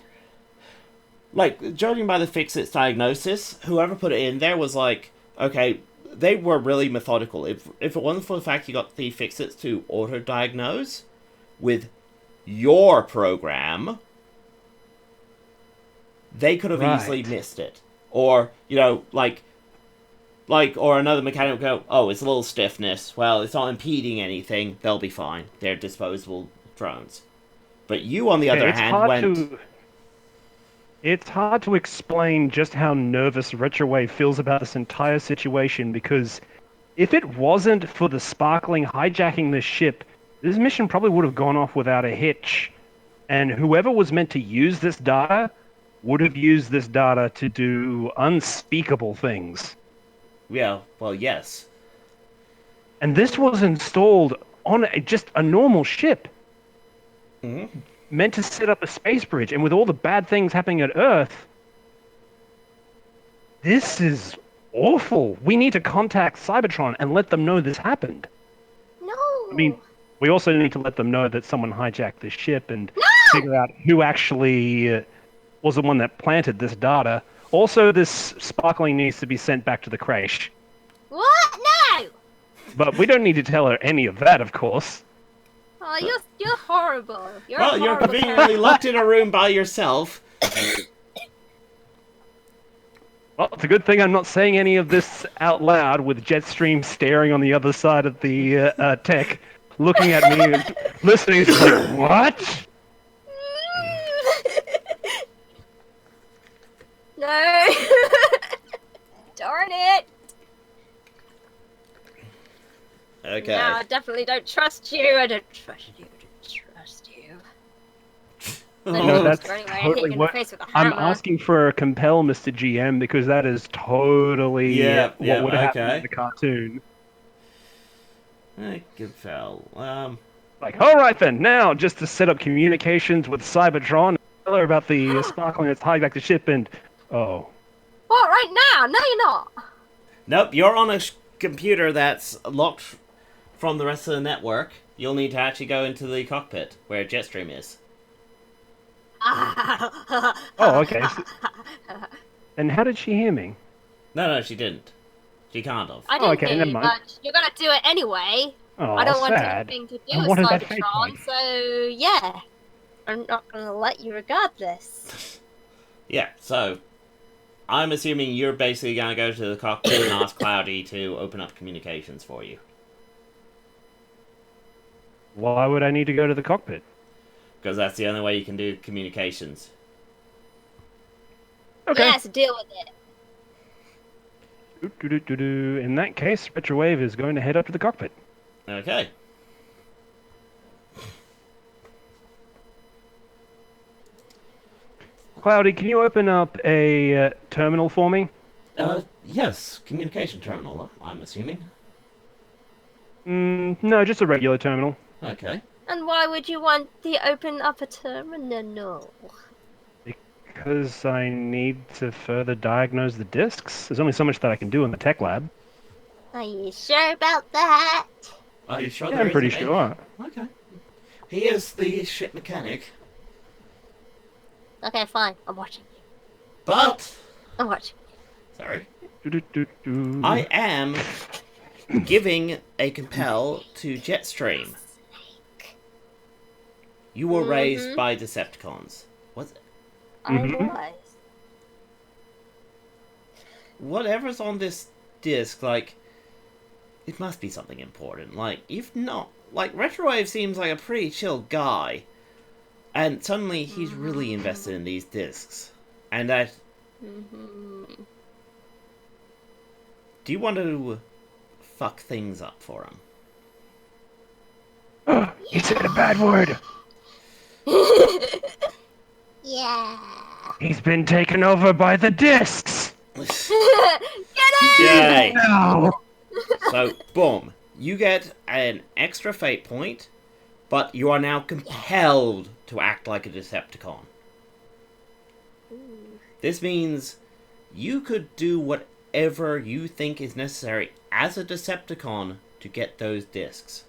Speaker 1: judging by the fix-its diagnosis, whoever put it in there was like, okay, they were really methodical. If it wasn't for the fact you got the fix-its to auto-diagnose with your program, they could have
Speaker 3: Right.
Speaker 1: easily missed it. Or, you know, or another mechanic would go, oh, it's a little stiffness. Well, it's not impeding anything. They'll be fine. They're disposable drones. But you, on the other hand, went...
Speaker 3: It's hard to explain just how nervous Retrowave feels about this entire situation, because if it wasn't for the Sparkling hijacking the ship, this mission probably would have gone off without a hitch. And whoever was meant to use this data would have used this data to do unspeakable things.
Speaker 1: Yeah, well, yes.
Speaker 3: And this was installed on just a normal ship,
Speaker 1: Mm-hmm.
Speaker 3: meant to set up a space bridge, and with all the bad things happening at Earth, this is awful. We need to contact Cybertron and let them know this happened.
Speaker 2: No!
Speaker 3: I mean, we also need to let them know that someone hijacked this ship and figure out who actually was the one that planted this data. Also, this Sparkling needs to be sent back to the creche.
Speaker 2: What? No!
Speaker 3: But we don't need to tell her any of that, of course.
Speaker 2: Oh, you're horrible. You're a
Speaker 1: Well, you're
Speaker 2: horrible
Speaker 1: conveniently
Speaker 2: parent.
Speaker 1: locked in a room by yourself.
Speaker 3: Well, it's a good thing I'm not saying any of this out loud with JetStream staring on the other side of the tech, looking at me and listening. It's like, what?
Speaker 2: No! Darn it!
Speaker 1: Okay.
Speaker 2: No, I definitely don't trust you. I don't trust you. I don't trust you.
Speaker 3: No, that's
Speaker 2: Anyway, I hit
Speaker 3: totally
Speaker 2: you in the
Speaker 3: what
Speaker 2: face with a
Speaker 3: I'm
Speaker 2: hammer.
Speaker 3: asking for. A compel, Mr. GM, because that is totally
Speaker 1: Yeah,
Speaker 3: what would happen
Speaker 1: okay.
Speaker 3: in the cartoon.
Speaker 1: Good fell.
Speaker 3: Like, all right then, now just to set up communications with Cybertron, tell her about the Sparkling that's hijacked the ship, and oh,
Speaker 2: What, right now? No, you're not.
Speaker 1: Nope, you're on a computer that's locked from the rest of the network. You'll need to actually go into the cockpit where JetStream is.
Speaker 3: oh, okay. And how did she hear me?
Speaker 1: No, she didn't. She can't have.
Speaker 2: I didn't
Speaker 3: okay,
Speaker 2: hear
Speaker 3: never
Speaker 2: you,
Speaker 3: mind.
Speaker 2: but you're gonna do it anyway.
Speaker 3: Oh,
Speaker 2: I don't want
Speaker 3: sad.
Speaker 2: anything to do
Speaker 3: I
Speaker 2: with
Speaker 3: wanted that fate point.
Speaker 2: Cybertron, so yeah. I'm not gonna let you regardless.
Speaker 1: Yeah, so I'm assuming you're basically gonna go to the cockpit and ask Cloudy to open up communications for you.
Speaker 3: Why would I need to go to the cockpit?
Speaker 1: Because that's the only way you can do communications.
Speaker 3: Okay.
Speaker 2: Yes, deal with it.
Speaker 3: Do-do-do-do-do. In that case, Retrowave is going to head up to the cockpit.
Speaker 1: Okay.
Speaker 3: Cloudy, can you open up a terminal for me?
Speaker 4: Yes, communication terminal, I'm assuming.
Speaker 3: No, just a regular terminal.
Speaker 4: Okay.
Speaker 2: And why would you want the open up a terminal?
Speaker 3: Because I need to further diagnose the disks. There's only so much that I can do in the tech lab.
Speaker 2: Are you sure about that?
Speaker 4: Are you sure
Speaker 3: Yeah,
Speaker 4: there
Speaker 3: I'm pretty
Speaker 4: isn't
Speaker 3: sure.
Speaker 4: Okay. He is the ship mechanic.
Speaker 2: Okay, fine. I'm watching.
Speaker 4: But...
Speaker 2: I'm watching.
Speaker 4: Sorry.
Speaker 3: Do-do-do-do.
Speaker 1: I am giving a compel to JetStream. You were raised by Decepticons. What?
Speaker 2: I was.
Speaker 1: Whatever's on this disc, like, it must be something important. Like, if not, like, Retrowave seems like a pretty chill guy, and suddenly he's really invested in these discs. And that. Do you want to fuck things up for him?
Speaker 3: He said a bad word.
Speaker 2: Yeah.
Speaker 3: He's been taken over by the discs.
Speaker 2: Get it!
Speaker 1: Yay!
Speaker 3: No.
Speaker 1: So, boom. You get an extra fate point, but you are now compelled to act like a Decepticon. This means you could do whatever you think is necessary as a Decepticon to get those discs.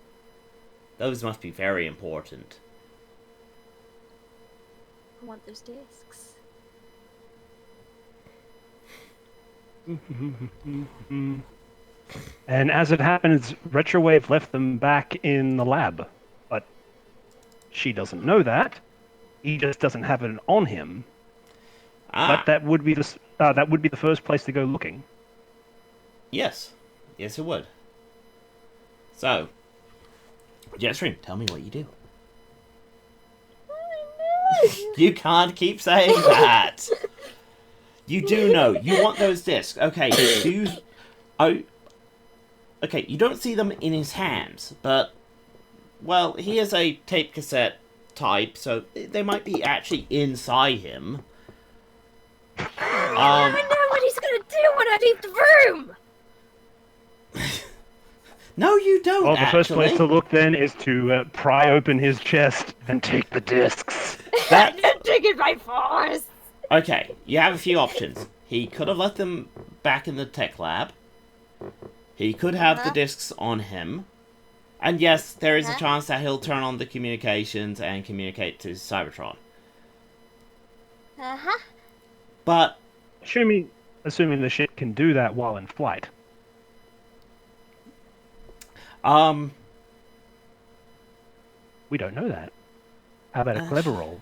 Speaker 1: Those must be very important.
Speaker 2: I want those discs.
Speaker 3: And as it happens, Retrowave left them back in the lab. But she doesn't know that. He just doesn't have it on him. But that would be the first place to go looking.
Speaker 1: Yes. Yes, it would. So, JetStream, tell me what you do. You can't keep saying that. You do know. You want those discs. Okay, okay, you don't see them in his hands, but, well, he is a tape cassette type, so they might be actually inside him.
Speaker 2: I know what he's gonna do when I leave the room!
Speaker 1: No, you don't,
Speaker 3: Well, the first
Speaker 1: actually.
Speaker 3: place to look then is to pry open his chest and take the discs.
Speaker 2: I'm taking by force!
Speaker 1: Okay, you have a few options. He could have left them back in the tech lab. He could have the discs on him. And yes, there is a chance that he'll turn on the communications and communicate to Cybertron. But...
Speaker 3: Assuming the ship can do that while in flight. We don't know that. How about a clever roll?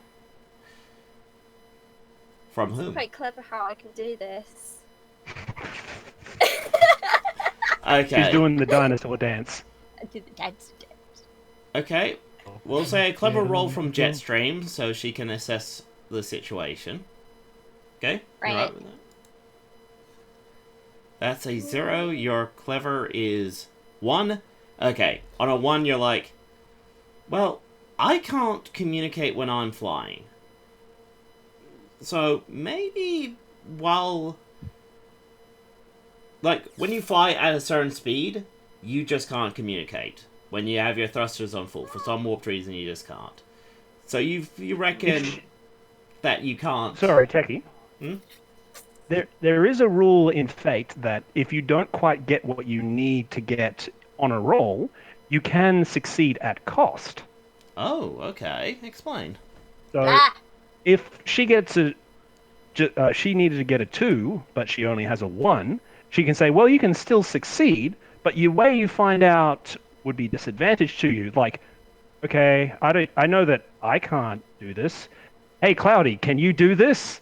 Speaker 1: From whom?
Speaker 2: It's quite clever how I can do this.
Speaker 1: Okay.
Speaker 3: He's doing the dinosaur dance.
Speaker 2: I do the dance.
Speaker 1: Okay. We'll say a clever roll from JetStream so she can assess the situation. Okay?
Speaker 2: Right.
Speaker 1: You're with that? That's a 0. Your clever is 1. Okay. On a 1, you're like, well, I can't communicate when I'm flying. So maybe while... Like, when you fly at a certain speed, you just can't communicate. When you have your thrusters on full. For some warped reason, you just can't. So you reckon that you can't...
Speaker 3: Sorry, Techie.
Speaker 1: Hmm?
Speaker 3: There is a rule in Fate that if you don't quite get what you need to get on a roll, you can succeed at cost.
Speaker 1: Oh, okay. Explain.
Speaker 3: So, if she gets she needed to get a 2, but she only has a 1, she can say, well, you can still succeed, but the way you find out would be disadvantage to you. Like, okay, I know that I can't do this. Hey, Cloudy, can you do this?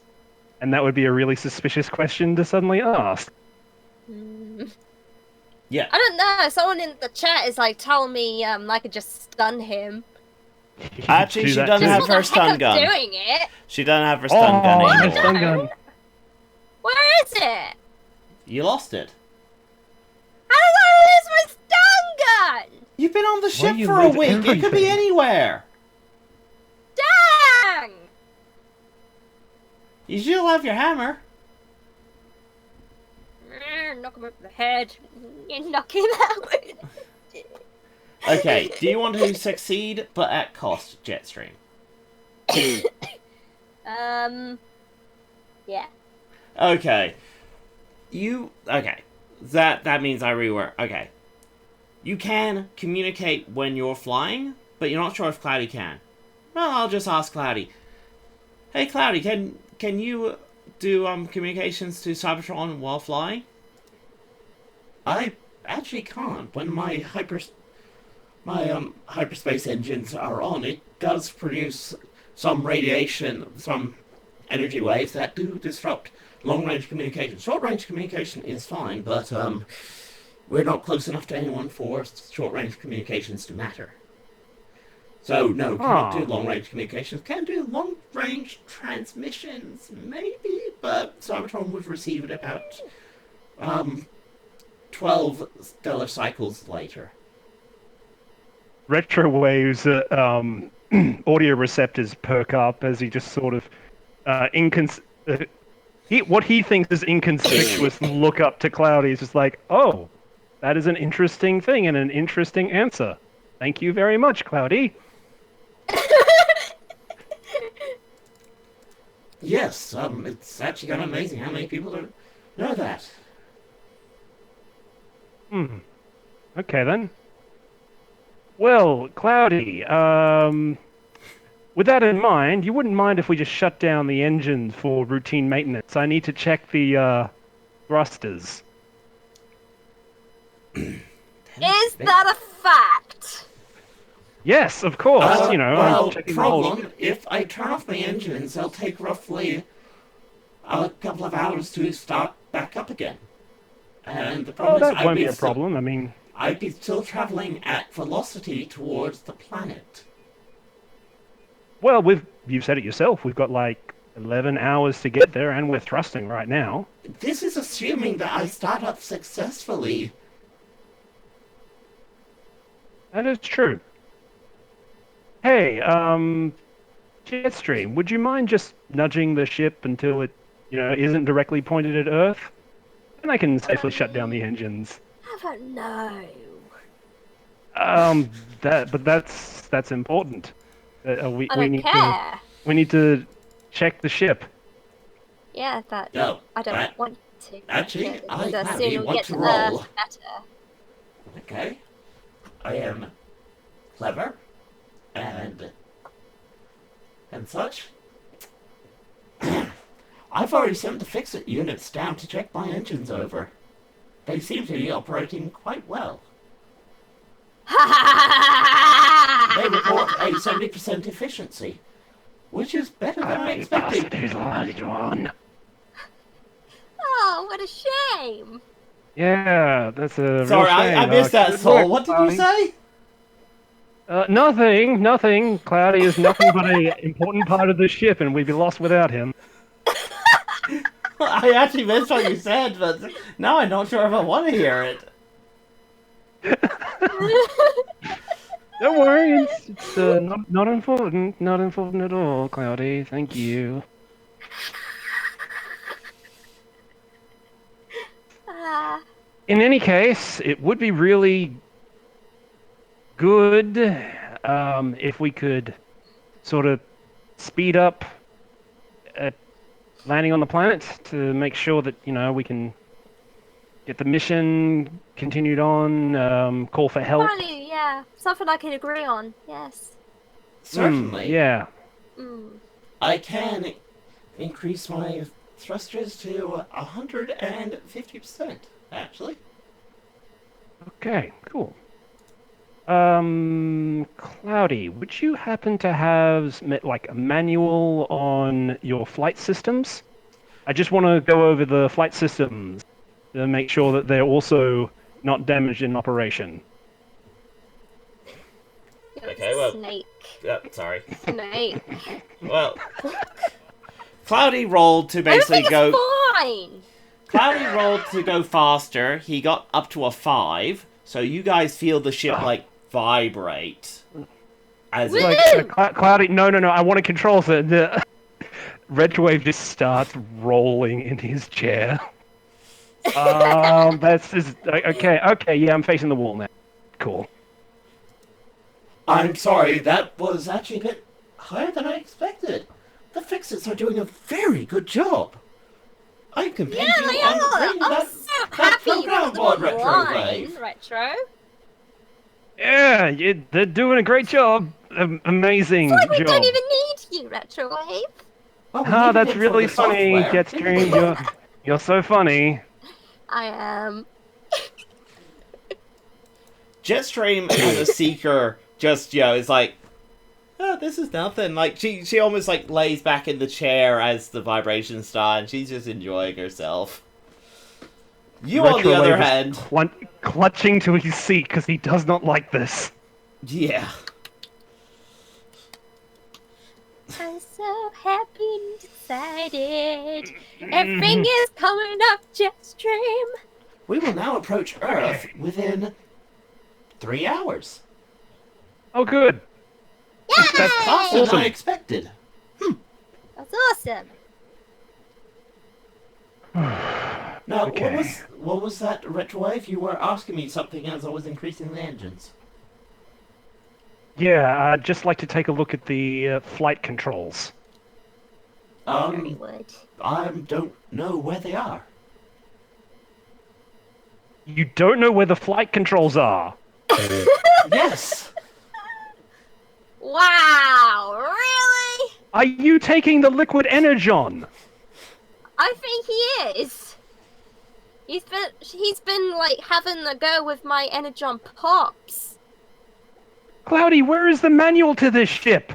Speaker 3: And that would be a really suspicious question to suddenly ask.
Speaker 1: Yeah.
Speaker 2: I don't know. Someone in the chat is like telling me I could just stun him.
Speaker 1: Actually, she doesn't have her stun gun.
Speaker 2: Doing it.
Speaker 1: She doesn't have her stun gun anymore.
Speaker 3: Stun gun.
Speaker 2: Where is it?
Speaker 1: You lost it.
Speaker 2: How did I lose my stun gun?
Speaker 1: You've been on the ship
Speaker 3: you
Speaker 1: for a
Speaker 3: lose
Speaker 1: week. It could be
Speaker 3: everything?
Speaker 1: anywhere.
Speaker 2: Dang!
Speaker 1: You still have your hammer.
Speaker 2: knock him over the head. You knock him out.
Speaker 1: Okay, do you want to succeed, but at cost, JetStream?
Speaker 2: Yeah.
Speaker 1: Okay. Okay. That means I rework. Okay. You can communicate when you're flying, but you're not sure if Cloudy can. Well, I'll just ask Cloudy. Hey, Cloudy, can you do communications to Cybertron while flying?
Speaker 4: I actually can't. When my hyperspace engines are on, it does produce some radiation, some energy waves that do disrupt long-range communication. Short-range communication is fine, but we're not close enough to anyone for short-range communications to matter. So, no, can't do long-range communications. Can do long-range transmissions, maybe, but Cybertron would receive it about 12 stellar cycles later.
Speaker 3: Retrowave's audio receptors perk up as he just sort of what he thinks is inconspicuous look up to Cloudy is just like, oh, that is an interesting thing and an interesting answer. Thank you very much, Cloudy.
Speaker 4: Yes, it's actually kind of amazing how many people don't know that.
Speaker 3: Okay then. Well, Cloudy, with that in mind, you wouldn't mind if we just shut down the engine for routine maintenance. I need to check the thrusters.
Speaker 2: Is that a fact?
Speaker 3: Yes, of course. I'm
Speaker 4: Well,
Speaker 3: checking the whole.
Speaker 4: problem, if I turn off my engines, they'll take roughly a couple of hours to start back up again. And the problem is
Speaker 3: That won't be a problem. I mean,
Speaker 4: I'd be still traveling at velocity towards the planet.
Speaker 3: well, you've said it yourself. We've got like 11 hours to get there, and we're thrusting right now.
Speaker 4: This is assuming that I start up successfully.
Speaker 3: That is true. Hey, JetStream, would you mind just nudging the ship until it, isn't directly pointed at Earth? And I can safely shut down the engines.
Speaker 2: I don't know.
Speaker 3: But that's important.
Speaker 2: I don't care.
Speaker 3: We need to check the ship.
Speaker 2: Yeah,
Speaker 4: No,
Speaker 2: I don't want to.
Speaker 4: actually, I
Speaker 2: the
Speaker 4: have
Speaker 2: sooner
Speaker 4: you
Speaker 2: we
Speaker 4: want
Speaker 2: get
Speaker 4: to
Speaker 2: to
Speaker 4: roll.
Speaker 2: Earth, better.
Speaker 4: Okay? I am clever and such. I've already sent the fix-it units down to check my engines over. They seem to be operating quite well. They report a 70% efficiency, which is better than I expected.
Speaker 2: Oh, what a shame!
Speaker 3: Yeah, that's a
Speaker 1: Sorry,
Speaker 3: real shame.
Speaker 1: I missed that, Saul. What did you say?
Speaker 3: Nothing. Cloudy is nothing but an important part of the ship, and we'd be lost without him.
Speaker 1: I actually missed what you said, but now I'm not sure if I want to hear it.
Speaker 3: Don't worry, it's not important. Not important at all, Cloudy. Thank you. In any case, it would be really good if we could sort of speed up landing on the planet to make sure that we can get the mission continued on. Call for help.
Speaker 2: Finally, yeah, something I can agree on. Yes.
Speaker 4: Certainly.
Speaker 3: Yeah.
Speaker 4: I can increase my thrusters to 150%, actually.
Speaker 3: Okay. Cool. Cloudy, would you happen to have like a manual on your flight systems? I just want to go over the flight systems to make sure that they're also not damaged in operation.
Speaker 1: Okay, well...
Speaker 2: Snake.
Speaker 1: Sorry.
Speaker 2: Snake.
Speaker 1: Well... Cloudy rolled to basically go...
Speaker 2: Fine!
Speaker 1: Cloudy rolled to go faster. He got up to a 5. So you guys feel the ship, vibrate. As it...
Speaker 3: Cloudy, no, I want to control the Retrowave just starts rolling in his chair. That's just, okay. Okay, yeah, I'm facing the wall now. Cool.
Speaker 4: I'm sorry, that was actually a bit higher than I expected. The fixers are doing a very good job. I commend
Speaker 2: Yeah,
Speaker 4: you
Speaker 2: they
Speaker 4: on
Speaker 2: are.
Speaker 4: bringing
Speaker 2: I'm
Speaker 4: that,
Speaker 2: so
Speaker 4: that
Speaker 2: happy you
Speaker 4: program
Speaker 2: got them
Speaker 4: board
Speaker 2: online,
Speaker 4: Retrowave.
Speaker 2: Retro.
Speaker 3: Yeah, they're doing a great job.
Speaker 2: It's
Speaker 3: Amazing
Speaker 2: like we don't
Speaker 3: job.
Speaker 2: even need you, Retrowave.
Speaker 4: Well, we
Speaker 3: Ah,
Speaker 4: needed
Speaker 3: that's
Speaker 4: it for
Speaker 3: really
Speaker 4: the
Speaker 3: funny,
Speaker 4: software.
Speaker 3: JetStream. You're so funny.
Speaker 2: I am.
Speaker 1: Jetstream as a seeker just, is like, oh, this is nothing. Like, she almost, like, lays back in the chair as the vibrations start, and she's just enjoying herself. You, on the other hand...
Speaker 3: clutching to his seat because he does not like this.
Speaker 1: Yeah.
Speaker 2: I'm so happy and excited. Everything is coming up, JetStream.
Speaker 4: We will now approach Earth within 3 hours.
Speaker 3: Oh, good.
Speaker 2: Yay!
Speaker 4: Faster
Speaker 3: awesome.
Speaker 4: than I expected.
Speaker 2: That's awesome.
Speaker 4: Now,
Speaker 3: Okay.
Speaker 4: what was that, Retrowave? You were asking me something as I was increasing the engines.
Speaker 3: Yeah, I'd just like to take a look at the flight controls.
Speaker 2: Very would.
Speaker 4: I don't know where they are.
Speaker 3: You don't know where the flight controls are.
Speaker 4: Yes!
Speaker 2: Wow, really?
Speaker 3: Are you taking the liquid energon?
Speaker 2: I think he is. He's been like having a go with my Energon pops.
Speaker 3: Cloudy, where is the manual to this ship?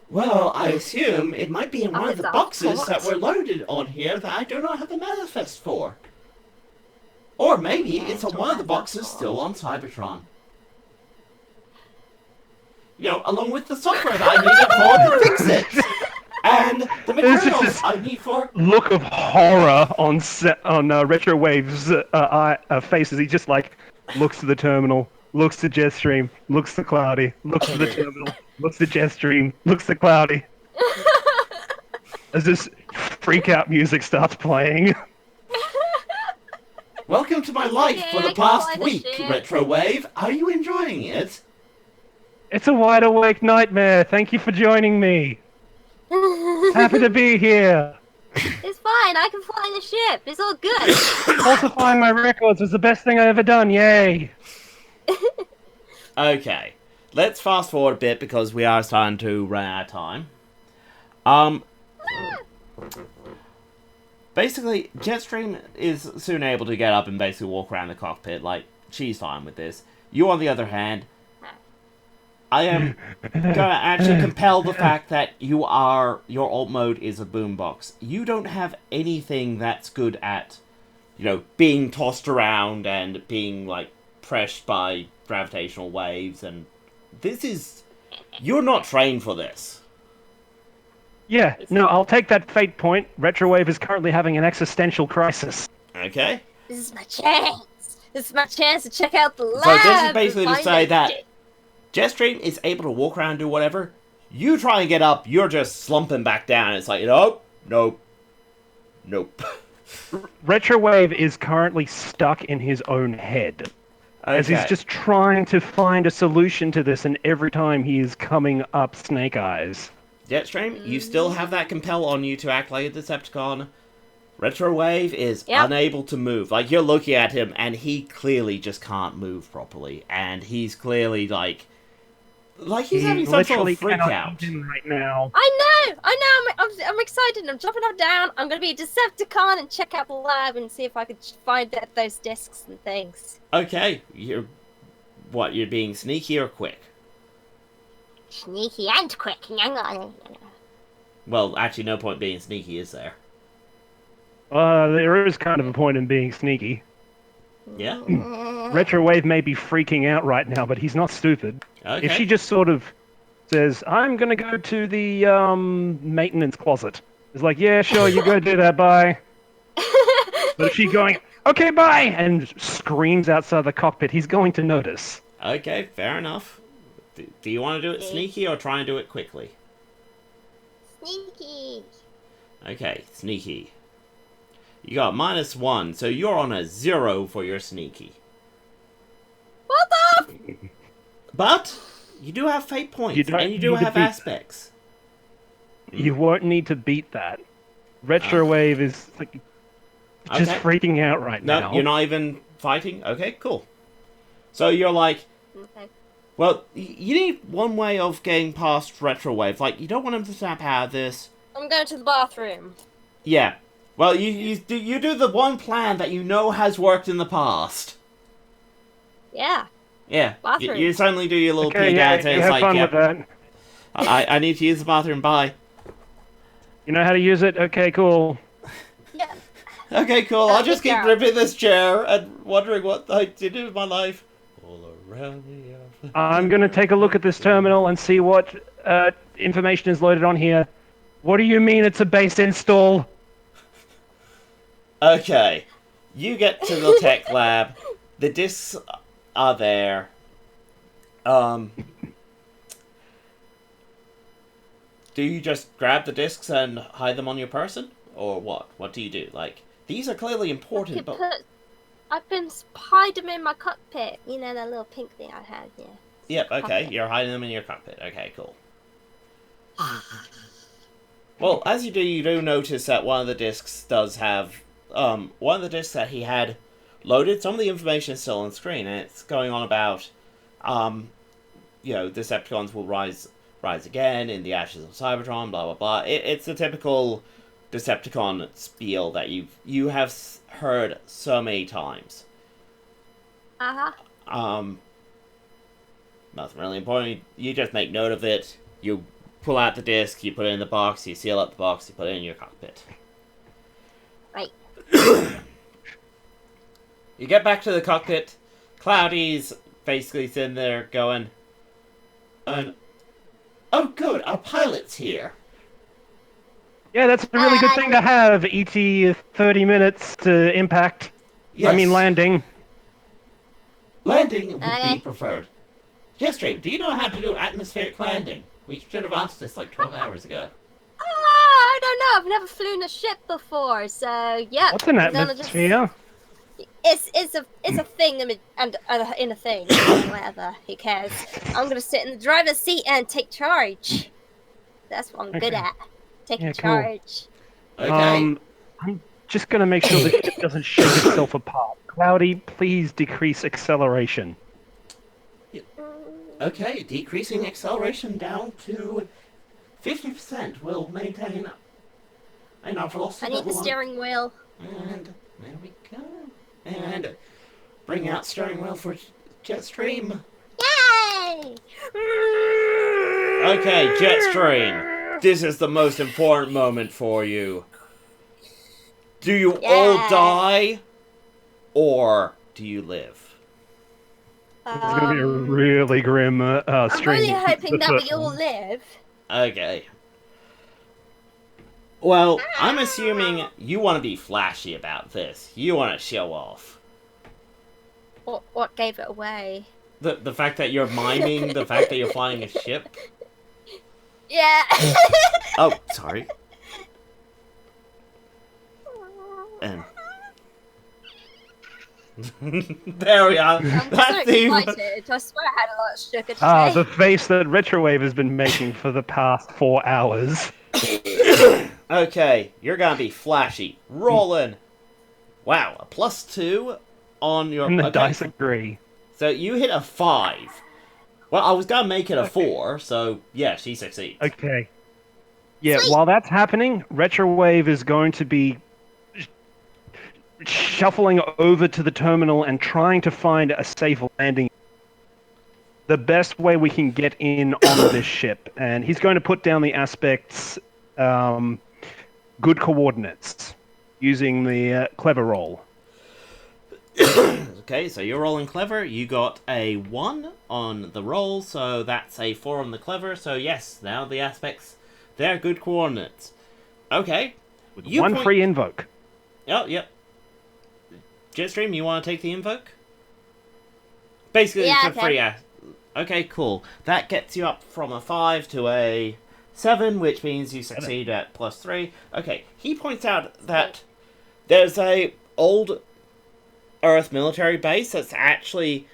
Speaker 4: Well, I assume it might be in one of the
Speaker 2: it's
Speaker 4: boxes
Speaker 2: off.
Speaker 4: that were loaded on here that I do not have the manifest for. Or maybe it's on one of the boxes still on Cybertron. You know, along with the software that I needed for to fix it! And the materials I need for...
Speaker 3: Look of horror on Retrowave's face as he just like looks to the terminal, looks to JetStream, looks to Cloudy, looks to the terminal, looks to JetStream, looks to Cloudy. As this freak out music starts playing.
Speaker 4: Welcome to my life for the past week, Retrowave. Are you enjoying it?
Speaker 3: It's a wide awake nightmare. Thank you for joining me. Happy to be here.
Speaker 2: It's fine, I can fly the ship. It's all good.
Speaker 3: Falsifying my records was the best thing I ever done. Yay.
Speaker 1: Okay. Let's fast forward a bit because we are starting to run out of time. Basically, Jetstream is soon able to get up and basically walk around the cockpit. Like, she's fine with this. You, on the other hand, I am going to actually compel the fact that your alt mode is a boombox. You don't have anything that's good at, being tossed around and being, like, pressed by gravitational waves, and you're not trained for this.
Speaker 3: Yeah, no, I'll take that fate point. Retrowave is currently having an existential crisis.
Speaker 1: Okay?
Speaker 2: This is my chance. This is my chance to check out the lab.
Speaker 1: So this is basically to
Speaker 2: and
Speaker 1: say
Speaker 2: find
Speaker 1: that Jetstream is able to walk around and do whatever. You try and get up, you're just slumping back down. It's like, nope.
Speaker 3: Retrowave is currently stuck in his own head.
Speaker 1: Okay.
Speaker 3: As he's just trying to find a solution to this, and every time he is coming up Snake Eyes.
Speaker 1: Jetstream, you still have that compel on you to act like a Decepticon. Retrowave is unable to move. Like, you're looking at him, and he clearly just can't move properly. And he's clearly, like he's having some sort of freak out.
Speaker 3: Right now.
Speaker 2: I know. I'm excited. I'm jumping up and down. I'm gonna be a Decepticon and check out the lab and see if I could find those discs and things.
Speaker 1: Okay, you're being sneaky or quick?
Speaker 2: Sneaky and quick.
Speaker 1: Well, actually, no point being sneaky, is there?
Speaker 3: There is kind of a point in being sneaky.
Speaker 1: Yeah?
Speaker 3: Retrowave may be freaking out right now, but he's not stupid.
Speaker 1: Okay.
Speaker 3: If she just sort of says, I'm gonna go to the maintenance closet, it's like, yeah, sure, you go do that, bye. But if she's going, okay, bye, and screams outside the cockpit, he's going to notice.
Speaker 1: Okay, fair enough. Do you want to do it sneaky or try and do it quickly?
Speaker 2: Sneaky.
Speaker 1: Okay, sneaky. You got -1, so you're on a 0 for your sneaky.
Speaker 2: What the?
Speaker 1: But you do have fate points, and you do
Speaker 3: need to
Speaker 1: have
Speaker 3: beat
Speaker 1: aspects.
Speaker 3: You won't need to beat that. Retrowave is like, just
Speaker 1: Okay.
Speaker 3: freaking out right
Speaker 1: No,
Speaker 3: now.
Speaker 1: you're not even fighting? Okay, cool. So you're like,
Speaker 2: Okay.
Speaker 1: well, you need one way of getting past Retrowave. Like, you don't want him to snap out of this.
Speaker 2: I'm going to the bathroom.
Speaker 1: Yeah. Well, you do the one plan that you know has worked in the past.
Speaker 2: Yeah.
Speaker 1: Yeah.
Speaker 2: Bathroom.
Speaker 1: You suddenly do your little
Speaker 3: Okay,
Speaker 1: pee
Speaker 3: yeah,
Speaker 1: dance, and
Speaker 3: you
Speaker 1: it's
Speaker 3: have
Speaker 1: like,
Speaker 3: fun
Speaker 1: yep,
Speaker 3: with that.
Speaker 1: I need to use the bathroom, bye.
Speaker 3: You know how to use it? Okay, cool.
Speaker 2: Yeah.
Speaker 1: Okay, cool. I'll just
Speaker 2: good
Speaker 1: keep
Speaker 2: job.
Speaker 1: gripping this chair and wondering what I did with my life. All around me.
Speaker 3: I'm going to take a look at this terminal and see what information is loaded on here. What do you mean it's a base install?
Speaker 1: Okay. You get to the tech lab. The discs are there. Do you just grab the discs and hide them on your person? Or what? What do you do? Like, these are clearly important, but...
Speaker 2: I've been hiding them in my cockpit. You know, that little pink thing I had, yeah.
Speaker 1: Yep, okay.
Speaker 2: Cockpit.
Speaker 1: You're hiding them in your cockpit. Okay, cool. Well, as you do notice that one of the discs does have... one of the discs that he had loaded, some of the information is still on screen, and it's going on about, you know, Decepticons will rise again in the ashes of Cybertron, blah, blah, blah. It's the typical Decepticon spiel that you have heard so many times.
Speaker 2: Uh-huh.
Speaker 1: Nothing really important. You just make note of it. You pull out the disc, you put it in the box, you seal up the box, you put it in your cockpit.
Speaker 2: Right.
Speaker 1: You get back to the cockpit. Cloudy's basically sitting there going,
Speaker 4: Oh, good, our pilot's here.
Speaker 3: Yeah, that's a really good thing to have, ET 30 minutes to impact.
Speaker 4: Yes.
Speaker 3: I mean landing.
Speaker 4: Landing would be preferred. JetStream, do you know how to do atmospheric landing? We should have asked this like 12 hours ago.
Speaker 2: I don't know. I've never flown a ship before, so yeah.
Speaker 3: What's an
Speaker 2: I'm gonna
Speaker 3: atmosphere?
Speaker 2: It's a thing and in a thing. Whatever. Who cares? I'm gonna sit in the driver's seat and take charge. That's what I'm good at. Taking
Speaker 3: Yeah, cool.
Speaker 2: charge.
Speaker 4: Okay.
Speaker 3: I'm just gonna make sure the ship doesn't shake itself apart. Cloudy, please decrease acceleration.
Speaker 4: Okay, decreasing acceleration down to 50%. We'll maintain our velocity.
Speaker 2: I need the
Speaker 4: level
Speaker 2: steering wheel.
Speaker 4: And there we go. And bring out steering wheel for JetStream.
Speaker 2: Yay!
Speaker 1: okay, Jetstream, this is the most important moment for you. Do you all die, or do you live?
Speaker 3: It's gonna be a really grim
Speaker 2: I'm
Speaker 3: string.
Speaker 2: really hoping that we all live.
Speaker 1: Okay. Well, I'm assuming you want to be flashy about this. You want to show off.
Speaker 2: What gave it away?
Speaker 1: The fact that you're miming, the fact that you're flying a ship.
Speaker 2: Yeah.
Speaker 1: Oh, sorry. And there we are.
Speaker 2: I'm so
Speaker 1: That's the
Speaker 2: excited. I swear I had a lot of sugar today.
Speaker 3: the face that Retrowave has been making for the past 4 hours.
Speaker 1: Okay, you're gonna be flashy. Rolling. Wow, a +2 on your...
Speaker 3: And the
Speaker 1: okay.
Speaker 3: dice agree.
Speaker 1: So you hit a 5. Well, I was gonna make it a 4, so yeah, she succeeds.
Speaker 3: Okay. Yeah, while that's happening, Retrowave is going to be shuffling over to the terminal and trying to find a safe landing. The best way we can get in on this ship. And he's going to put down the aspects, good coordinates, using the clever roll.
Speaker 1: Okay, so you're rolling clever. You got a 1 on the roll, so that's a 4 on the clever. So yes, now the aspects, they're good coordinates. Okay.
Speaker 3: With one free invoke.
Speaker 1: Oh, yep. Jetstream, you want to take the invoke? Basically,
Speaker 2: Yeah,
Speaker 1: it's a free... Okay, cool. That gets you up from a 5 to a 7, which means you succeed at +3. Okay, he points out that There's a old Earth military base that's actually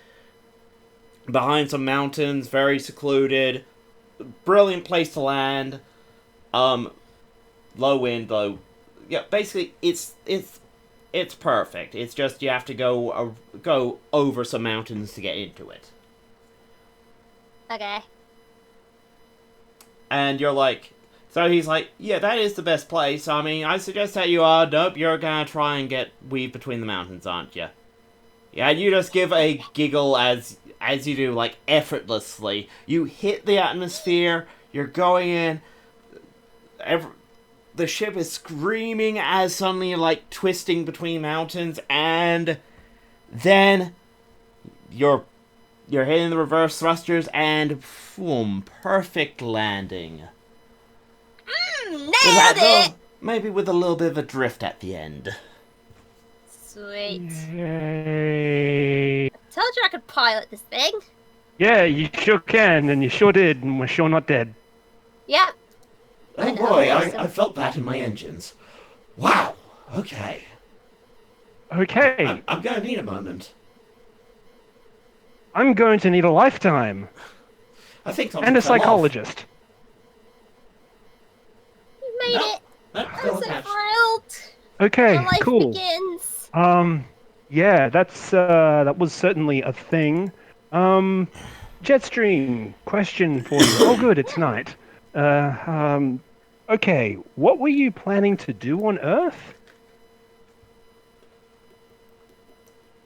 Speaker 1: behind some mountains, very secluded, brilliant place to land. Low wind, low. Yeah, basically, it's perfect. It's just you have to go over some mountains to get into it.
Speaker 2: Okay.
Speaker 1: And you're like, so he's like, yeah, that is the best place. I mean, I suggest that nope, you're gonna try and weave between the mountains, aren't you? Yeah, and you just give a giggle as you do, like, effortlessly. You hit the atmosphere, you're going in, the ship is screaming as suddenly you're, like, twisting between mountains, and then you're hitting the reverse thrusters, and boom, perfect landing.
Speaker 2: Nailed it!
Speaker 1: Maybe with a little bit of a drift at the end.
Speaker 2: Sweet.
Speaker 3: Yay.
Speaker 2: I told you I could pilot this thing.
Speaker 3: Yeah, you sure can, and you sure did, and we're sure not dead.
Speaker 2: Yep.
Speaker 4: Oh boy, I felt that in my engines. Wow. Okay.
Speaker 3: Okay.
Speaker 4: I'm gonna need a moment.
Speaker 3: I'm going to need a lifetime.
Speaker 4: I think something
Speaker 3: And a
Speaker 4: fell off.
Speaker 3: psychologist.
Speaker 2: You made
Speaker 4: No,
Speaker 2: it.
Speaker 4: that's
Speaker 2: I'm
Speaker 4: still
Speaker 2: so
Speaker 4: attached.
Speaker 2: thrilled.
Speaker 3: Okay,
Speaker 2: My life
Speaker 3: cool.
Speaker 2: begins.
Speaker 3: Yeah, that was certainly a thing. JetStream, question for you. Oh, good, it's night. Okay, what were you planning to do on Earth?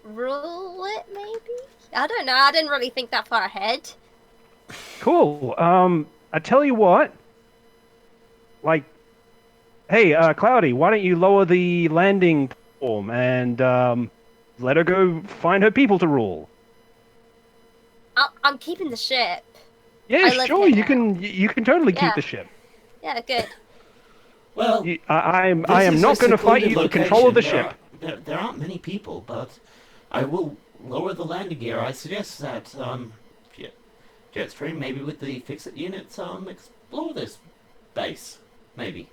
Speaker 2: Rule it, maybe? I don't know. I didn't really think that far ahead.
Speaker 3: Cool. I tell you what. Like, hey, Cloudy, why don't you lower the landing platform and let her go find her people to rule?
Speaker 2: I'm keeping the ship.
Speaker 3: Yeah,
Speaker 2: I live
Speaker 3: sure.
Speaker 2: here
Speaker 3: You
Speaker 2: now.
Speaker 3: can totally keep
Speaker 2: Yeah.
Speaker 3: the ship.
Speaker 2: Yeah, good.
Speaker 4: Well,
Speaker 3: I am
Speaker 4: this is
Speaker 3: not
Speaker 4: a
Speaker 3: going to fight you
Speaker 4: secluded
Speaker 3: for control of the
Speaker 4: location.
Speaker 3: ship.
Speaker 4: There aren't many people, but I will lower the landing gear. I suggest that JetStream, maybe with the fix-it units, explore this base, maybe.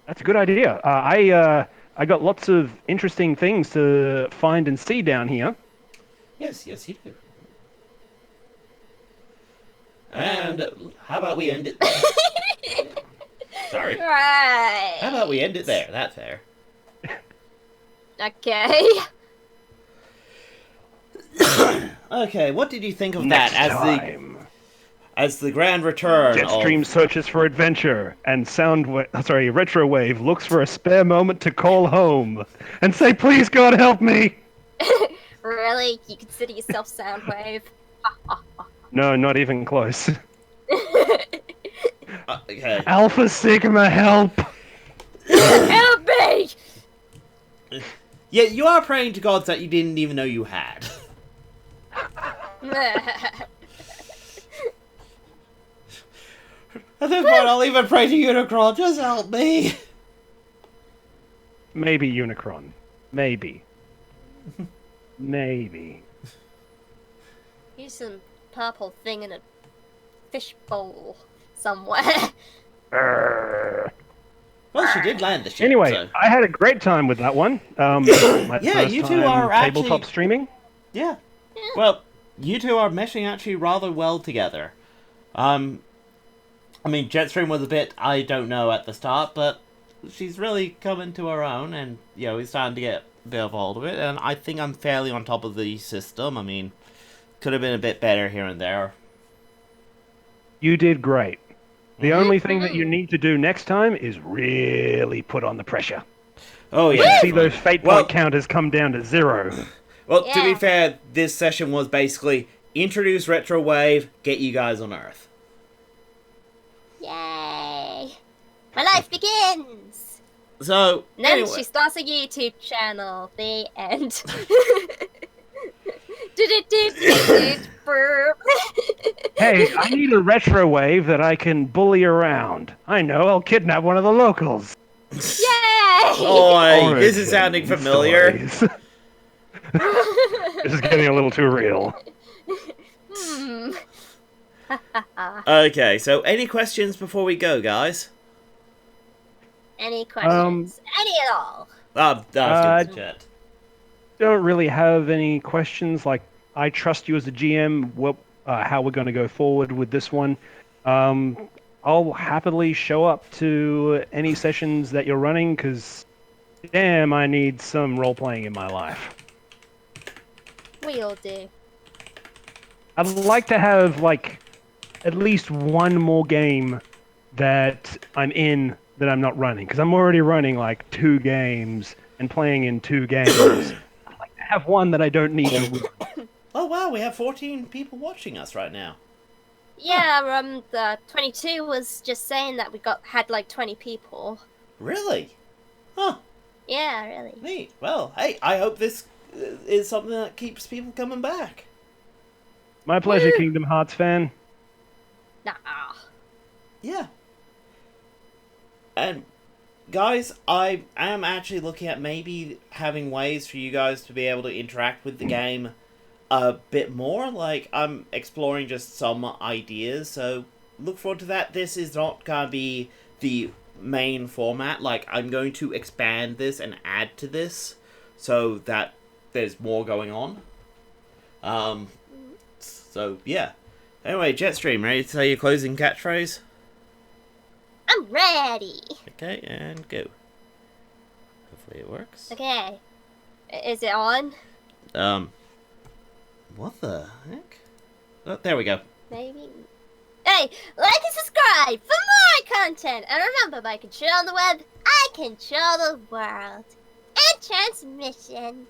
Speaker 3: That's a good idea. I got lots of interesting things to find and see down here.
Speaker 4: Yes, you do. And how about we end it there? Sorry.
Speaker 2: Right.
Speaker 1: How about we end it there? That's fair.
Speaker 2: Okay.
Speaker 1: Okay, what did you think of
Speaker 3: Next
Speaker 1: that
Speaker 3: time,
Speaker 1: as the grand return
Speaker 3: JetStream
Speaker 1: of...
Speaker 3: searches for adventure, and Retrowave looks for a spare moment to call home and say, "Please, God, help me."
Speaker 2: Really? You consider yourself Soundwave?
Speaker 3: No, not even close.
Speaker 1: Okay.
Speaker 3: Alpha Sigma, help!
Speaker 2: Help me!
Speaker 1: Yeah, you are praying to gods that you didn't even know you had. At this point, I'll even pray to Unicron, just help me.
Speaker 3: Maybe Unicron. Maybe. Maybe.
Speaker 2: Here's some purple thing in a fish bowl somewhere.
Speaker 1: Well, she did land the ship,
Speaker 3: Anyway,
Speaker 1: so...
Speaker 3: I had a great time with that one. My
Speaker 1: Yeah,
Speaker 3: first
Speaker 1: you two
Speaker 3: time
Speaker 1: are actually-
Speaker 3: tabletop streaming.
Speaker 1: Yeah. Well, you two are meshing actually rather well together. I mean, JetStream was a bit, I don't know, at the start, but she's really coming to her own, and, you know, we're starting to get a bit of hold of it, and I think I'm fairly on top of the system. I mean, could have been a bit better here and there.
Speaker 3: You did great. The only thing that you need to do next time is really put on the pressure.
Speaker 1: Oh, yeah.
Speaker 3: See those fate
Speaker 1: Well-
Speaker 3: point counters come down to 0.
Speaker 1: Well, to be
Speaker 2: Yeah.
Speaker 1: fair, this session was basically introduce Retrowave, get you guys on Earth.
Speaker 2: Yay! My life begins!
Speaker 1: So,
Speaker 2: And then
Speaker 1: anyway.
Speaker 2: she starts a YouTube channel. The end.
Speaker 3: Hey, I need a Retrowave that I can bully around. I know, I'll kidnap one of the locals.
Speaker 2: Yay!
Speaker 1: Oi, this is sounding
Speaker 3: Origin
Speaker 1: familiar.
Speaker 3: stories. This is getting a little too real.
Speaker 2: Hmm.
Speaker 1: Okay, so any questions before we go, guys?
Speaker 2: Any questions? Any at all?
Speaker 1: That was Jet.
Speaker 3: Don't really have any questions. Like, I trust you as a GM. How we're going to go forward with this one. I'll happily show up to any sessions that you're running because, damn, I need some role playing in my life.
Speaker 2: We all do.
Speaker 3: I'd like to have like at least one more game that I'm in that I'm not running because I'm already running like 2 games and playing in 2 games. I'd like to have one that I don't need to run.
Speaker 1: Oh wow, we have 14 people watching us right now.
Speaker 2: Yeah, the 22 was just saying that we had like 20 people.
Speaker 1: Really? Huh.
Speaker 2: Yeah, really.
Speaker 1: Neat. Well, hey, I hope this is something that keeps people coming back.
Speaker 3: My pleasure,
Speaker 2: Woo!
Speaker 3: Kingdom Hearts fan.
Speaker 2: Nah.
Speaker 1: Yeah. And guys, I am actually looking at maybe having ways for you guys to be able to interact with the game a bit more. Like, I'm exploring just some ideas, so look forward to that. This is not going to be the main format. Like, I'm going to expand this and add to this so that there's more going on. So, yeah. Anyway, JetStream, ready to say your closing catchphrase?
Speaker 2: I'm ready.
Speaker 1: Okay, and go. Hopefully it works.
Speaker 2: Okay. Is it on?
Speaker 1: What the heck? Oh, there we go.
Speaker 2: Maybe. Hey, like and subscribe for more content. And remember, I control the web, I control the world. And transmission.